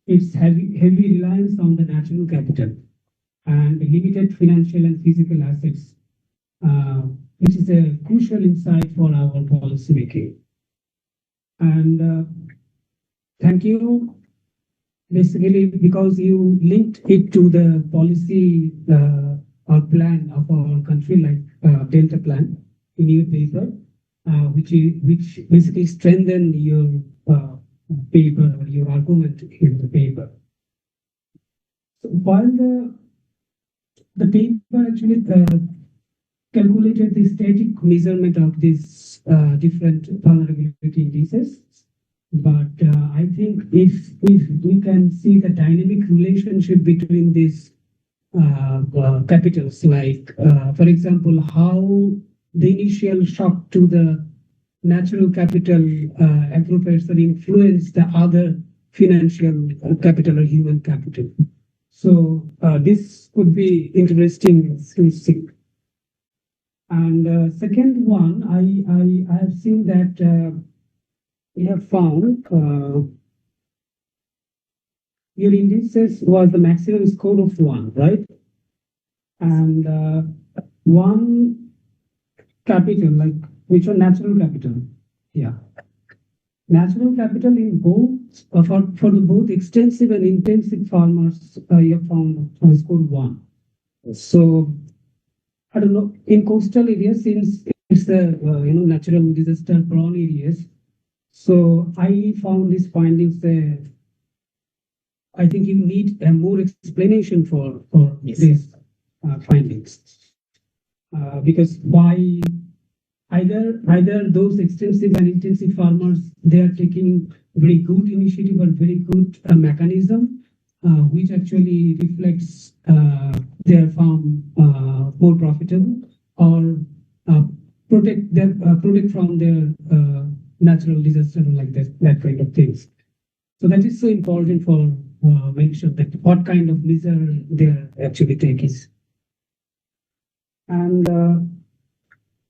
its heavy reliance on the natural capital and limited financial and physical assets which is a crucial insight for our policy making. And thank you, basically, because you linked it to the policy or plan of our country, like Delta Plan in your paper, which basically strengthen your paper or your argument in the paper. So while the paper actually calculated the static measurement of these different vulnerability indices, but I think if we can see the dynamic relationship between these capitals, like for example, how the initial shock to the natural capital appropriation influence the other financial capital or human capital. So this could be interesting to see. And second one, I have seen that we have found your indices was the maximum score of 1, right? And one capital, like which one? Natural capital. Yeah. Natural capital in both, for the both extensive and intensive farmers, you have found scored 1. So I don't know, in coastal areas, since it's the natural disaster prone areas, so I found these findings. I think you need a more explanation for Yes. these findings, because why either those extensive and intensive farmers, they are taking very good initiative or very good mechanism, which actually reflects their farm more profitable, or protect from their natural disaster like that kind of things. So that is so important for mention that what kind of measure they are actually taking. And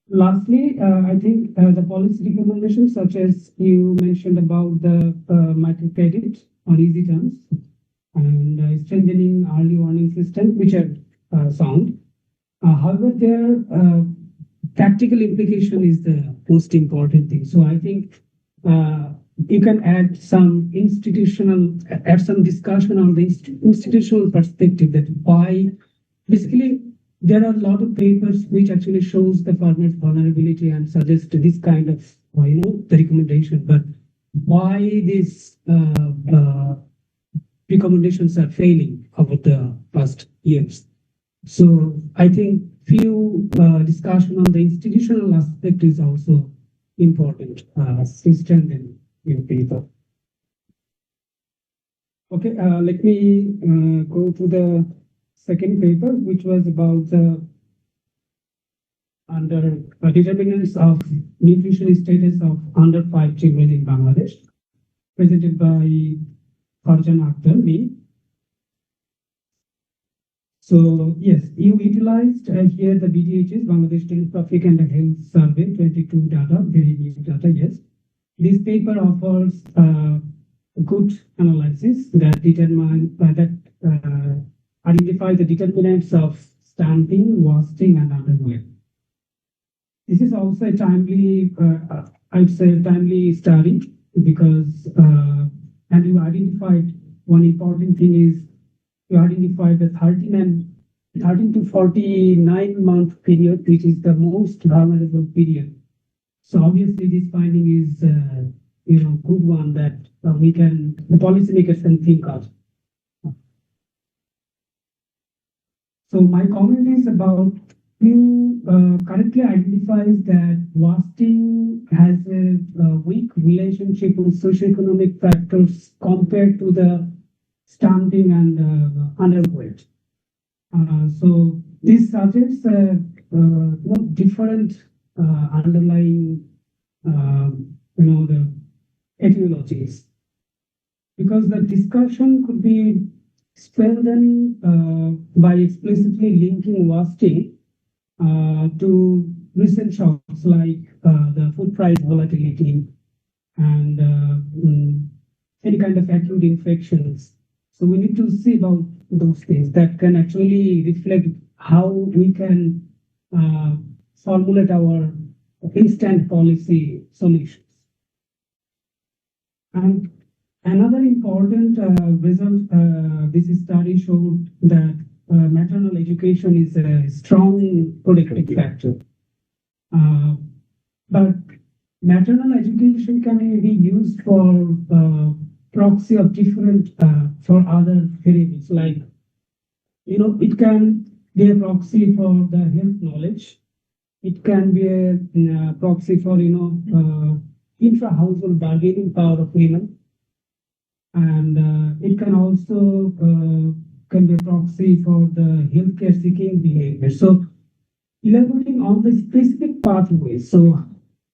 lastly, I think the policy recommendations, such as you mentioned about the microcredit on easy terms and strengthening early warning system, which are sound. However, their practical implication is the most important thing. So I think you can add some discussion on the institutional perspective, that why basically there are a lot of papers which actually shows the farmer's vulnerability and suggest this kind of the recommendation, but why these recommendations are failing over the past years. So I think few discussion on the institutional aspect is also important to strengthen your paper. Okay, let me go to the second paper, which was about the determinants of nutrition status of under 5 children in Bangladesh, presented by Farjan Akhtar, me. So yes, you utilized here the BDHS, Bangladesh Demographic and Health Survey 22 data, very new data, yes. This paper offers good analysis that identify the determinants of stunting, wasting, and underweight. This is also a timely, I'd say, timely study, because and you identified one important thing is you identified the 13 to 49-month period, which is the most vulnerable period. So obviously, this finding is good one that the policymakers can think of. So my comment is about you correctly identifies that wasting has a weak relationship with socioeconomic factors compared to the stunting and underweight. So this suggests different underlying the etiologies, because the discussion could be strengthened by explicitly linking wasting to recent shocks like the food price volatility and any kind of acute infections. So we need to see about those things that can actually reflect how we can formulate our instant policy solutions. And another important result, this study showed that maternal education is a strong predictive factor. But maternal education can be used for proxy of different for other variables, like it can be a proxy for the health knowledge. It can be a proxy for intra-household bargaining power of women, and it can also can be a proxy for the healthcare seeking behavior. So elaborating on the specific pathways, so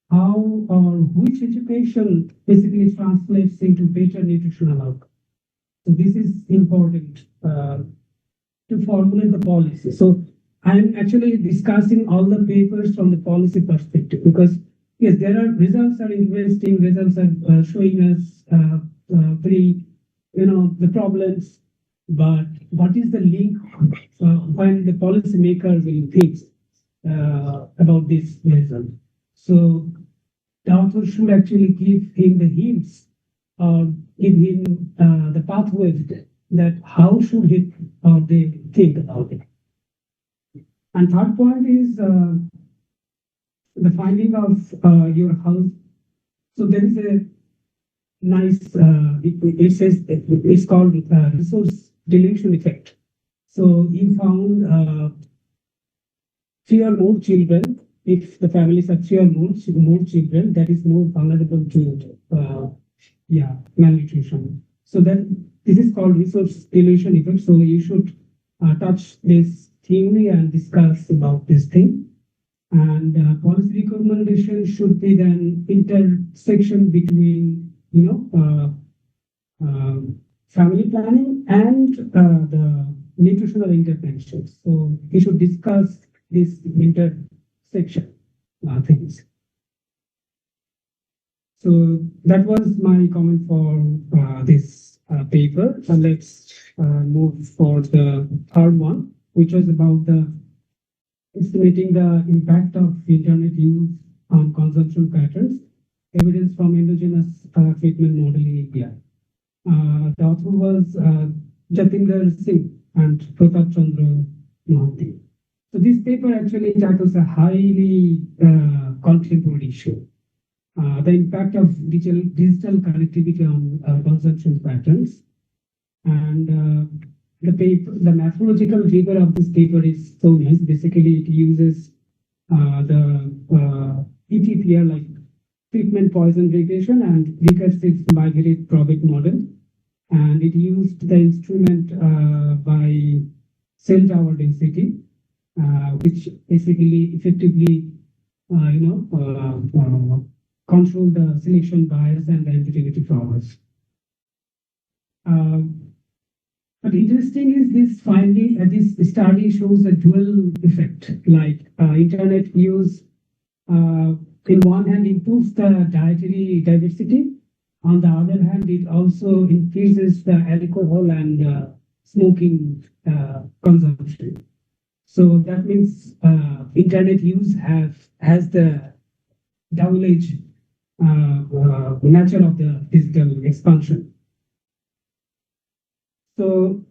how or which education basically translates into better nutritional outcome. So this is important to formulate the policy. So I'm actually discussing all the papers from the policy perspective, because yes, there are results are interesting, results are showing us the problems, but what is the link when the policymaker will think about this result? So the author should actually give him the hints or give him the pathways that how should he or they think about it. And third point is the finding of your house. So there is a nice, it says it's called resource dilution effect. So he found 3 or more children. If the families have 3 or more children, that is more vulnerable to malnutrition. So then this is called resource dilution effect. So you should touch this theory and discuss about this thing. And policy recommendation should be then intersection between family planning and the nutritional interventions. So we should discuss this intersection things. So that was my comment for this paper. And let's move for the third one, which was about the estimating the impact of internet use on consumption patterns, evidence from endogenous treatment model in India. The author was Jatinder Singh and Pratap Chandra Mohanty. So this paper actually tackles a highly contemporary issue, the impact of digital connectivity on consumption patterns. And the methodological rigor of this paper is so nice. Basically, it uses the ETPR, like treatment poison regression, and recursive migrate probit model. And it used the instrument by cell tower density, which basically effectively, control the selection bias and the ambiguity flowers. But interesting is this finding, this study shows a dual effect, like internet use, in one hand improves the dietary diversity, on the other hand it also increases the alcohol and smoking consumption. So that means internet use has the double-edged nature of the digital expansion. So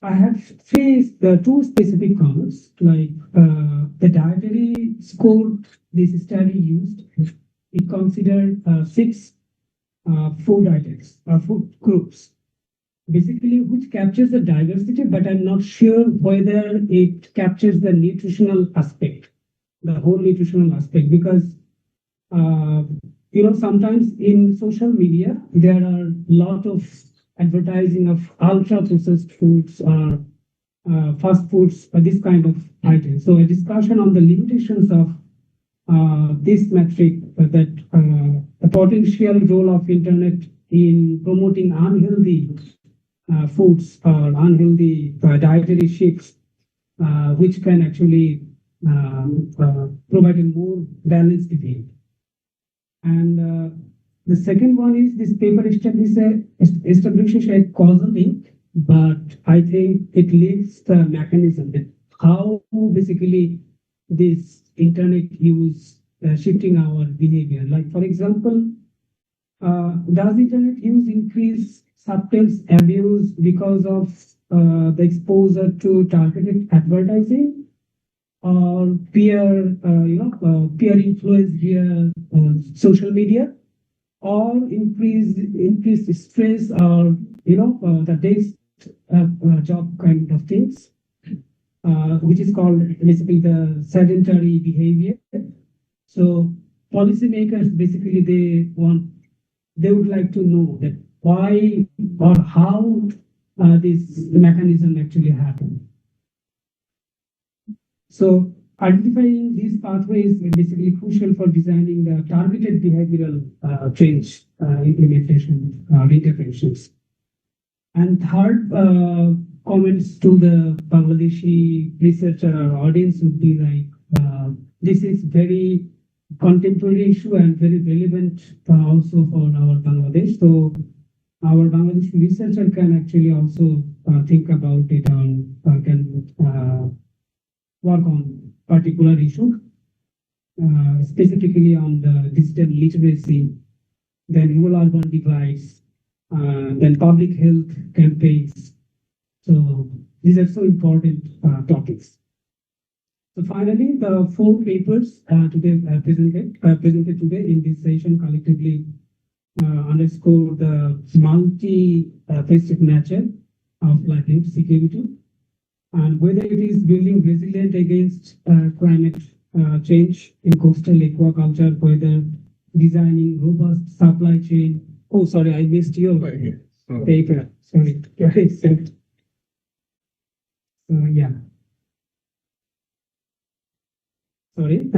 I have faced two specific comments, like the dietary score this study used. It considered 6 food items or food groups, basically which captures the diversity, but I'm not sure whether it captures the nutritional aspect, the whole nutritional aspect, because sometimes in social media there are a lot of advertising of ultra processed foods or fast foods or this kind of items. So a discussion on the limitations of this metric, that the potential role of internet in promoting unhealthy foods or unhealthy dietary shifts, which can actually provide a more balanced debate. And the second one is this paper establishes a causal link, but I think it leaves the mechanism that how basically this internet use shifting our behavior? Like, for example, does internet use increase substance abuse because of the exposure to targeted advertising or peer influence via social media, or increased stress, or the desk job kind of things, which is called basically the sedentary behavior. So policymakers basically they would like to know that why or how this mechanism actually happen. So identifying these pathways is basically crucial for designing the targeted behavioral change implementation interventions. And third, comments to the Bangladeshi researcher or audience would be like, this is very contemporary issue and very relevant also for our Bangladesh. So our Bangladeshi researcher can actually also think about it and can work on particular issue, specifically on the digital literacy, then rural-urban divides, then public health campaigns. So these are so important topics. So finally, the 4 papers today presented today in this session collectively underscore the multi-faceted nature of livelihood security, and whether it is building resilient against climate change in coastal aquaculture, whether designing robust supply chain. Oh, sorry, I missed your paper. Sorry. Yeah. Sorry.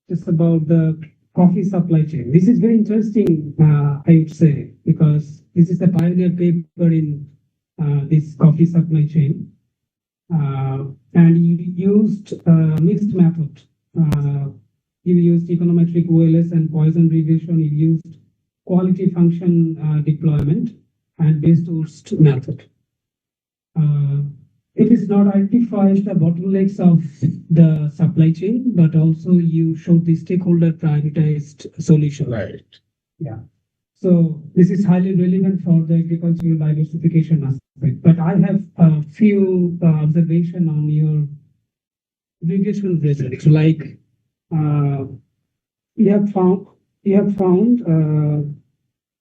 Just about the coffee supply chain. This is very interesting, I would say, because this is the pioneer paper in this coffee supply chain. And you used mixed method. You used econometric OLS and Poisson regression. You used quality function deployment and base-sourced method. It is not identifies the bottlenecks of the supply chain, but also you show the stakeholder prioritized solution. Right. Yeah. So this is highly relevant for the agricultural diversification aspect. But I have a few observation on your regression results. Like you have found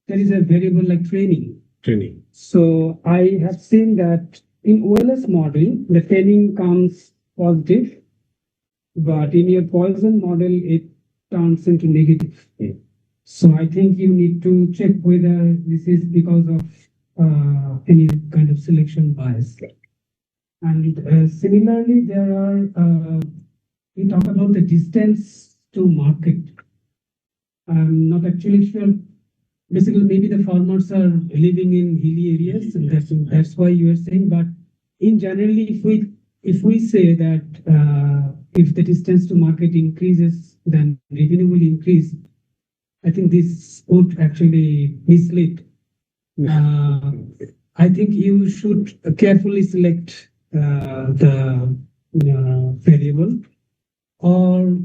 there is a variable like training. Training. So I have seen that in OLS model, the training comes positive, but in your Poisson model, it turns into negative. So I think you need to check whether this is because of any kind of selection bias. And similarly, there are, we talk about the distance to market. I'm not actually sure. Basically, maybe the farmers are living in hilly areas, and that's why you are saying. But in generally, if we say that if the distance to market increases, then revenue will increase. I think this would actually mislead. I think you should carefully select the variable, or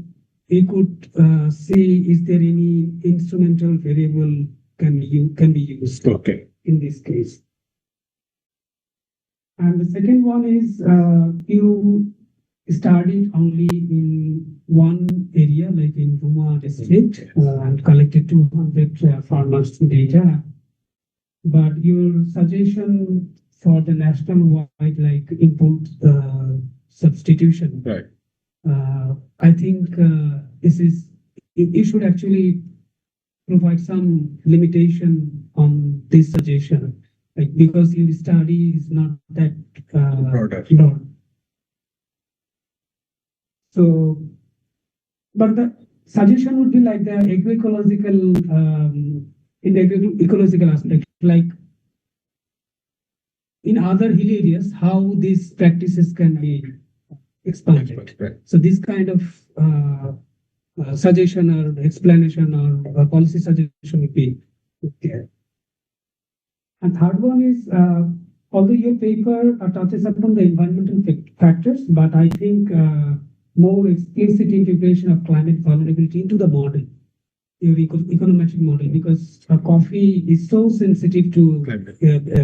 you could see is there any instrumental variable can be used. Okay. In this case. And the second one is you studied only in one area, like in Ruma district, and collected 200 farmers data. But your suggestion for the national wide, like input substitution, right? I think this is you should actually provide some limitation on this suggestion, like because your study is not that broad. So, but the suggestion would be like the agroecological, in the ecological aspect, like in other hill areas, how these practices can be expanded. Right. So this kind of suggestion or explanation or policy suggestion would be there. And third one is, although your paper touches upon the environmental factors, but I think more explicit integration of climate vulnerability into the model, your econometric model, because coffee is so sensitive to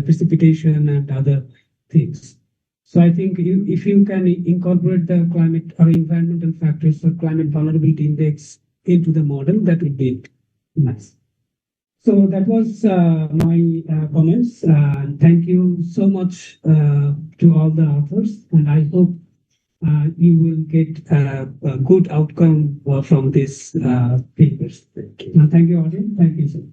precipitation and other things. So I think if you can incorporate the climate or environmental factors or climate vulnerability index into the model, that would be nice. So that was my comments. Thank you so much to all the authors, and I hope you will get a good outcome from these papers. Thank you, audience. Thank you, sir.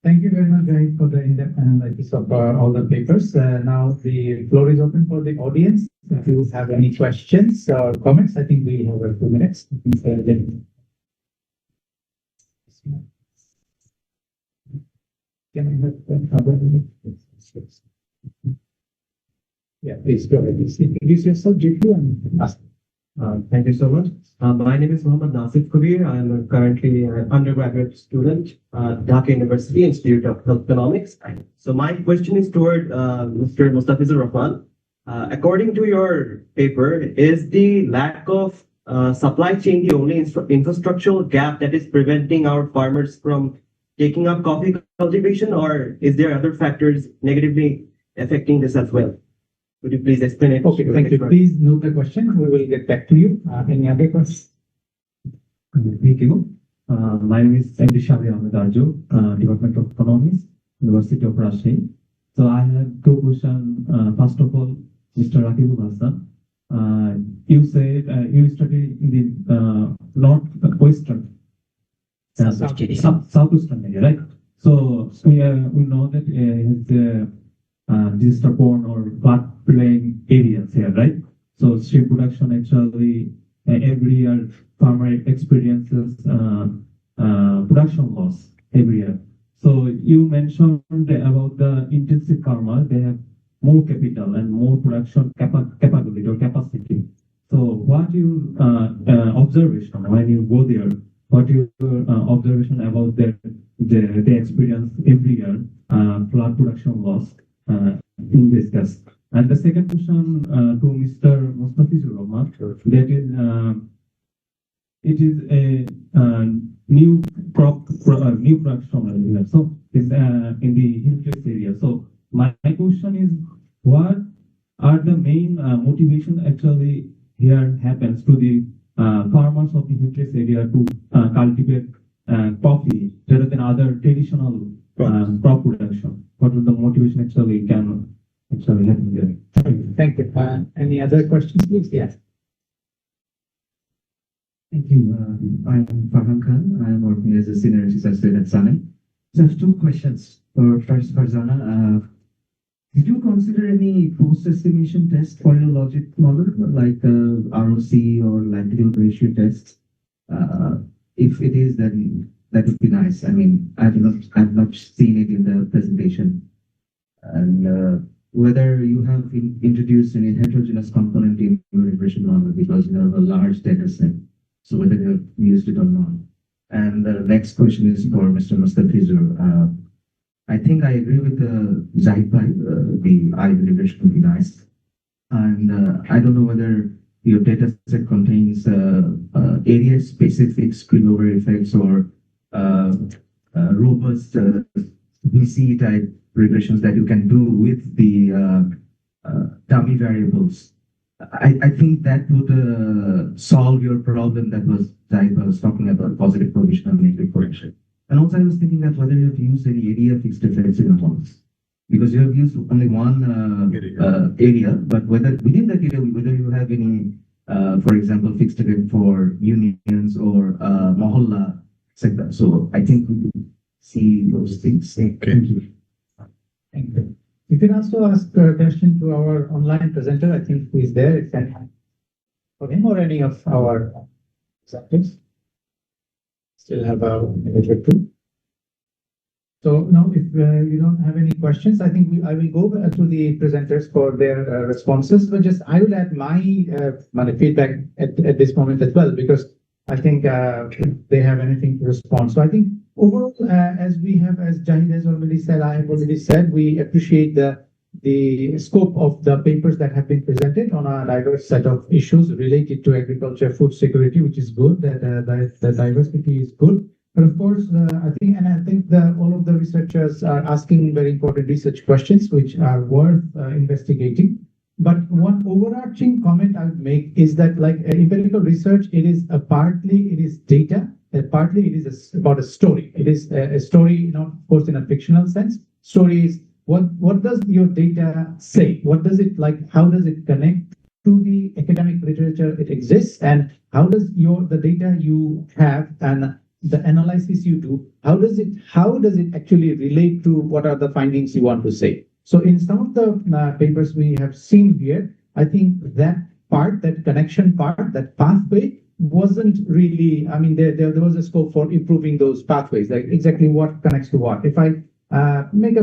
Thank you very much, guys, for the in-depth analysis of all the papers. Now the floor is open for the audience. If you have any questions or comments, I think we have a few minutes. Can I have Yeah, please go ahead. Introduce yourself, JQ, and ask. Thank you so much. My name is Mohammad Nasif Kabir. I'm currently an undergraduate student at Dhaka University Institute of Health Economics. So my question is toward Mr. Mustafizur Rahman. According to your paper, is the lack of supply chain the only infrastructural gap that is preventing our farmers from taking up coffee cultivation, or is there other factors negatively affecting this as well? Could you please explain it? Okay, thank you. Please note the question. We will get back to you. Any other questions? Thank you. My name is MD Shabir Ahmed Arjo, Department of Economics, University of Rajshahi. So I have two questions. First of all, Mr. Rakibul Hassan, you said you studied in the northwestern, southwestern area, right? So we know that the disturbed or floodplain areas here, right? So sheep production actually every year farmer experiences production loss every year. So you mentioned about the intensive farmer, they have more capital and more production capability or capacity. So what your observation when you go there? What your observation about the experience every year flood production loss in this case? And the second question to Mr. Mustafizur Rahman, that is, it is a new production area. So it's in the hillcrest area. So my question is, what are the main motivation actually here happens to the farmers of the hillcrest area to cultivate coffee rather than other traditional crop production? What is the motivation actually can actually happen there? Thank you. Any other questions, please? Yes. Thank you. I'm Farhan Khan. I'm working as a senior research student at SANE. So I have two questions. First, Farzana, did you consider any post-estimation test for your logic model, like ROC or likelihood ratio tests? If it is, then that would be nice. I mean, I've not seen it in the presentation. And whether you have introduced any heterogeneous component in your regression model because you have a large data set. So whether you have used it or not. And the next question is for Mr. Mustafizur. I think I agree with Zahid Bhai, the I regression would be nice. And I don't know whether your data set contains area-specific spillover effects or robust VC type regressions that you can do with the dummy variables. I think that would solve your problem that was talking about positive provision and negative correction. And also I was thinking that whether you have used any area fixed effects in your models. Because you have used only one area, but whether within that area, whether you have any, for example, fixed effect for unions or mohalla, etc. So I think we will see those things. Okay. Thank you. Thank you. You can also ask a question to our online presenter. I think who is there. It can for him or any of our subjects. Still have a minute or two. So now, if you don't have any questions, I think I will go to the presenters for their responses. But just I will add my feedback at this moment as well, because I think they have anything to respond. So I think overall, as Jahid has already said, I have already said, we appreciate the the scope of the papers that have been presented on a diverse set of issues related to agriculture, food security, which is good. That the diversity is good. But of course, I think all of the researchers are asking very important research questions, which are worth investigating. But one overarching comment I would make is that, like empirical research, it is data, partly it is about a story. It is a story, not of course in a fictional sense. Story is what does your data say? What does it like? How does it connect to the academic literature it exists, and how does the data you have and the analysis you do, how does it actually relate to what are the findings you want to say? So in some of the papers we have seen here, I think that part, that connection part, that pathway wasn't really, I mean, there was a scope for improving those pathways, like exactly what connects to what. If I make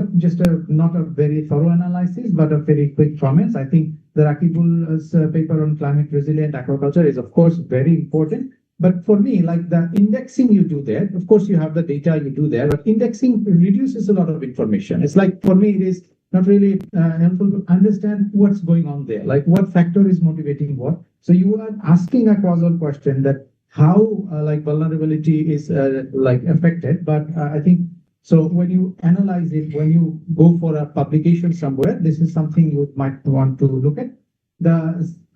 not a very thorough analysis, but a very quick comments, I think the Rakibul's paper on climate resilient aquaculture is of course very important. But for me, like the indexing you do there, of course you have the data you do there, but indexing reduces a lot of information. It's like, for me, it is not really helpful to understand what's going on there, like what factor is motivating what. So you are asking a causal question that how like vulnerability is like affected, but I think so when you analyze it, when you go for a publication somewhere, this is something you might want to look at.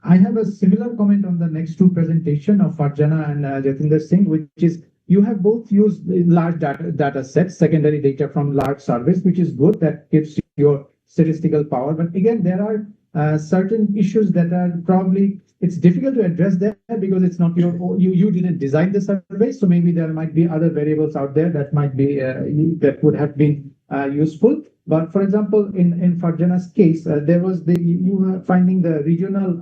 I have a similar comment on the next two presentation of Farjana and Jatinder Singh, which is you have both used large data sets, secondary data from large surveys, which is good. That gives your statistical power. But again, there are certain issues that are probably, it's difficult to address there because it's not you didn't design the survey. So maybe there might be other variables out there that might be, that would have been useful. But for example, in Farjana's case, there was you were finding the regional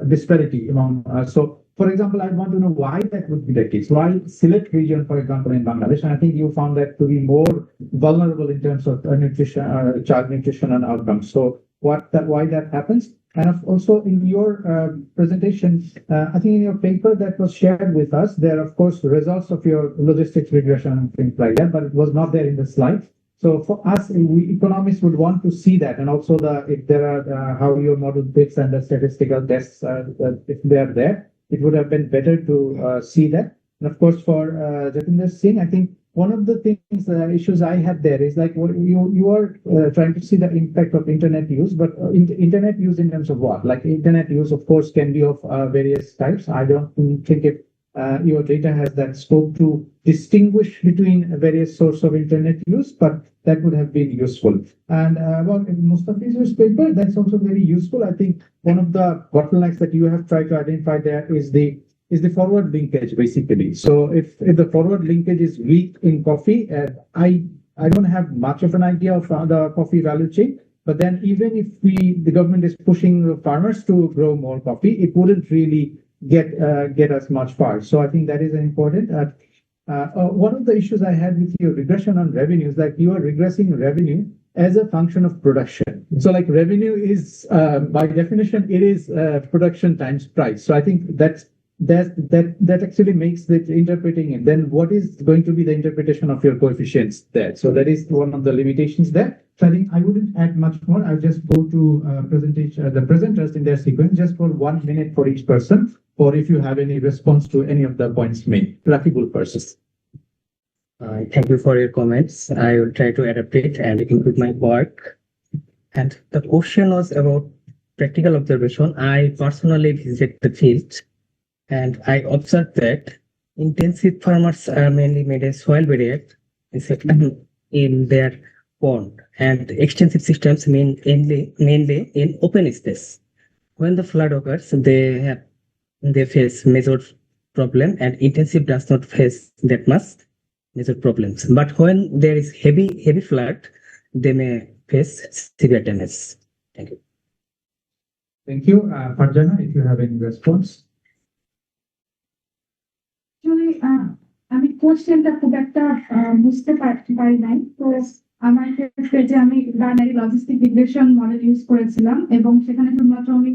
disparity among. So, for example, I want to know why that would be the case. Why Sylhet region, for example, in Bangladesh, and I think you found that to be more vulnerable in terms of nutrition, child nutrition and outcomes. So, why that happens? And also in your presentation, I think in your paper that was shared with us, there are of course results of your logistics regression and things like that, but it was not there in the slides. So for us, we economists would want to see that, and also if there are how your model fits and the statistical tests, if they are there, it would have been better to see that. And of course, for Jatinder Singh, I think one of the things, issues I have there is like you are trying to see the impact of internet use, but internet use in terms of what? Like internet use, of course, can be of various types. I don't think if your data has that scope to distinguish between various sources of internet use, but that would have been useful. And about Mustafi's paper, that's also very useful. I think one of the bottlenecks that you have tried to identify there is the forward linkage, basically. So if the forward linkage is weak in coffee, I don't have much of an idea of the coffee value chain. But then even if the government is pushing farmers to grow more coffee, it wouldn't really get us much far. So I think that is important. One of the issues I had with your regression on revenue is that you are regressing revenue as a function of production. So like revenue is, by definition, it is production times price. So I think that actually makes it interpreting it. Then what is going to be the interpretation of your coefficients there? So that is one of the limitations there. So I think I wouldn't add much more. I'll just go to presentation, the presenters in their sequence, just for 1 minute for each person, or if you have any response to any of the points made. Rakibul first. Thank you for your comments. I will try to adapt it and improve my work. And the question was about practical observation. I personally visited the field and I observed that intensive farmers are mainly made a soil barrier in their pond, and extensive systems mainly in open space. When the flood occurs, they face major problem, and intensive does not face that much major problems. But when there is heavy flood, they may face severe damage. Thank you. Thank you. Farjana, if you have any response. Actually, আমি কোশ্চেনটা খুব একটা বুঝতে পারি নাই। তো আমার ক্ষেত্রে যে আমি binary logistic regression model use করেছিলাম এবং সেখানে শুধুমাত্র আমি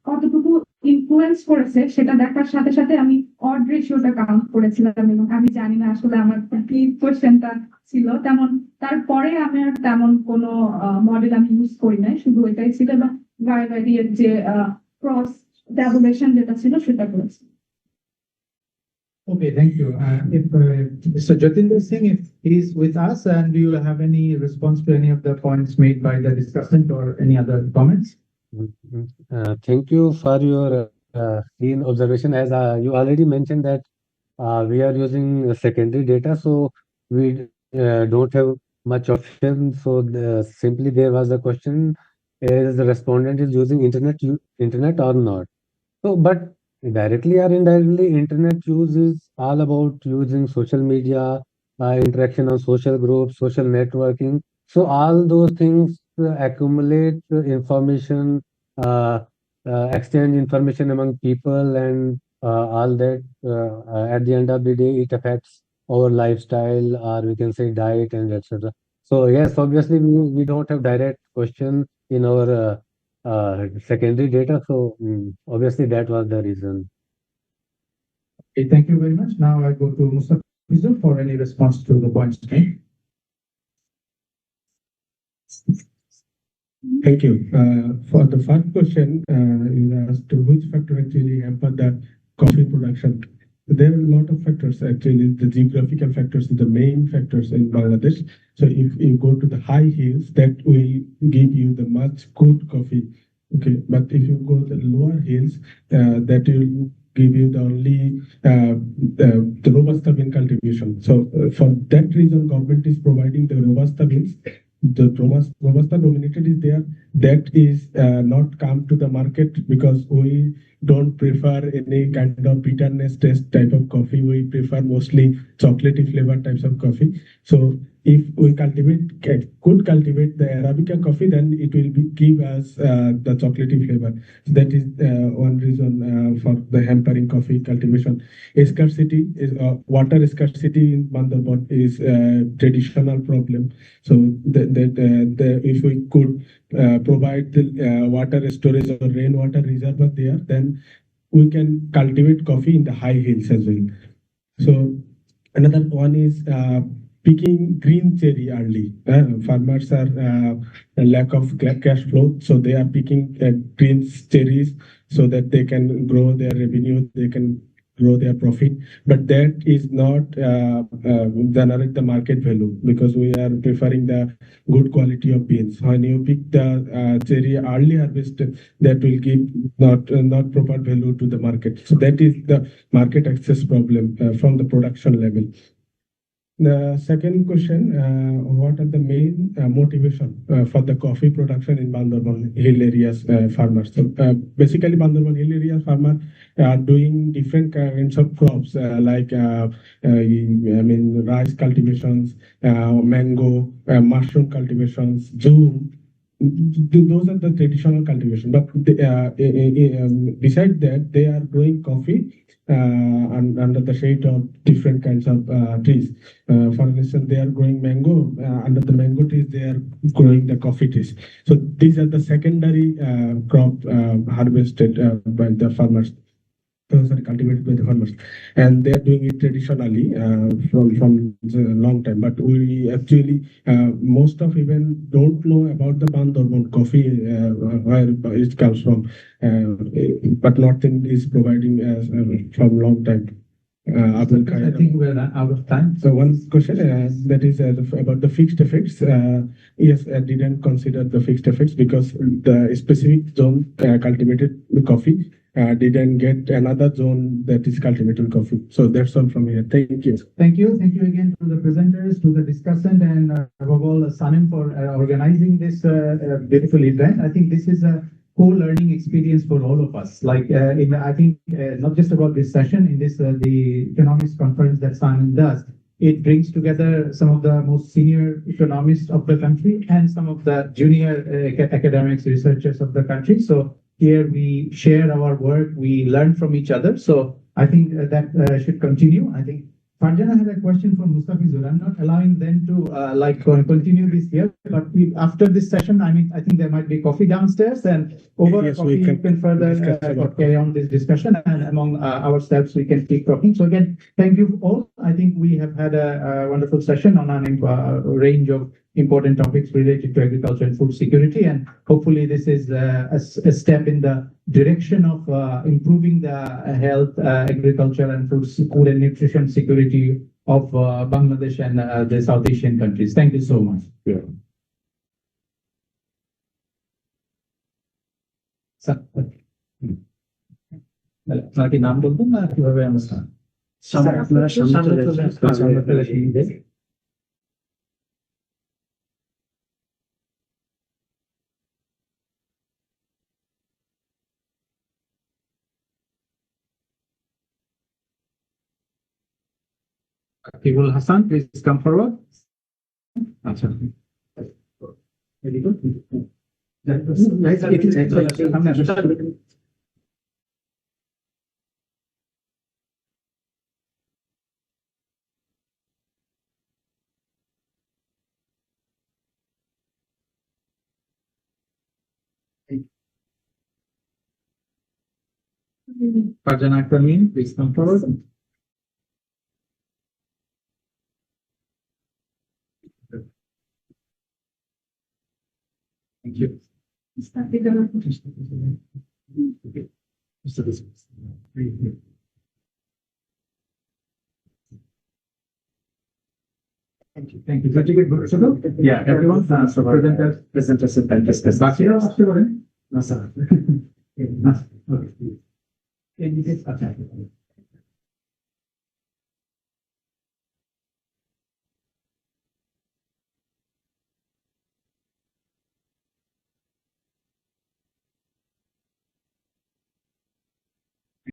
কতটুকু ইনফ্লুয়েন্স করেছে সেটা দেখার সাথে সাথে আমি অড রেশিওটা কাউন্ট করেছিলাম এবং আমি জানি না আসলে আমার কি কোশ্চেনটা ছিল তেমন। তারপরে আমি আর তেমন কোনো মডেল আমি ইউজ করি নাই, শুধু এটাই ছিল এবং ভাইভারিয়ের যে ক্রস ট্যাবুলেশন যেটা ছিল সেটা করেছি। Okay, thank you. If Mr. Jatinder Singh, if he's with us, and do you have any response to any of the points made by the discussant or any other comments? Thank you for your keen observation. As you already mentioned that we are using secondary data, so we don't have much option. So simply there was a question: is the respondent is using internet or not? So, but directly or indirectly, internet use is all about using social media, interaction on social groups, social networking. So all those things accumulate information, uh, exchange information among people, and all that. At the end of the day, it affects our lifestyle, or we can say diet and etc. So yes, obviously we don't have direct question in our secondary data. So obviously that was the reason. Okay, thank you very much. Now I go to Mustafa for any response to the points made. Thank you. For the first question, you asked which factor actually hampered the coffee production. There are a lot of factors actually. The geographical factors are the main factors in Bangladesh. So if you go to the high hills, that will give you the much good coffee. Okay, but if you go to the lower hills, that will give you the only the robusta bean cultivation. So for that reason, government is providing the robusta beans. The robusta dominated is there, that is not come to the market because we don't prefer any kind of bitterness taste type of coffee. We prefer mostly chocolatey flavor types of coffee. So if we could cultivate the Arabica coffee, then it will give us the chocolatey flavor. So that is one reason for the hampering coffee cultivation. Scarcity is water scarcity in Bandarbon is a traditional problem. So if we could provide the water storage or rainwater reservoir there, then we can cultivate coffee in the high hills as well. So another one is picking green cherry early. Farmers are lack of cash flow, so they are picking green cherries so that they can grow their revenue, they can grow their profit. But that is not generate the market value because we are preferring the good quality of beans. When you pick the cherry early harvested, that will give not proper value to the market. So that is the market access problem from the production level. The second question, what are the main motivation for the coffee production in Bandarbon Hill areas farmers? So basically Bandarbon Hill area farmers are doing different kinds of crops rice cultivations, mango, mushroom cultivations, zoom. Those are the traditional cultivation, but besides that, they are growing coffee under the shade of different kinds of trees. For instance, they are growing mango. Under the mango trees, they are growing the coffee trees. So these are the secondary crop harvested by the farmers. Those are cultivated by the farmers, and they are doing it traditionally from a long time. But we actually most of even don't know about the Bandarbon coffee where it comes from, but Northern is providing from long time. I think we're out of time. So one question that is about the fixed effects. Yes, I didn't consider the fixed effects because the specific zone cultivated the coffee didn't get another zone that is cultivating coffee. So that's all from here. Thank you. Thank you. Thank you again to the presenters, to the discussant, and above all, Sanem for organizing this beautiful event. I think this is a co-learning experience for all of us. Like, I think not just about this session, in this the economics conference that Sanem does, it brings together some of the most senior economists of the country and some of the junior academics, researchers of the country. So here we share our work, we learn from each other. So I think that should continue. I think Farjana had a question from Mustafizur. I'm not allowing them to continue this here, but after this session, I mean, I think there might be coffee downstairs, and over Yes, coffee, you can further carry on this discussion, and among ourselves, we can keep talking. So again, thank you all. I think we have had a wonderful session on a range of important topics related to agriculture and food security, and hopefully this is a step in the direction of improving the health, agriculture, and food and nutrition security of Bangladesh and the South Asian countries. Thank you so much. নাম বলবেন না কিভাবে অনুষ্ঠান আপনারা সামনে চলে আসেন। Akibul Hassan, please come forward. Achha. Very good. Farjana Akhtarmin, please come forward. Thank you. Thank you. Thank you. Such a good book. Yeah, everyone, presenters and discuss. Bakira, after what? No, sir. Okay.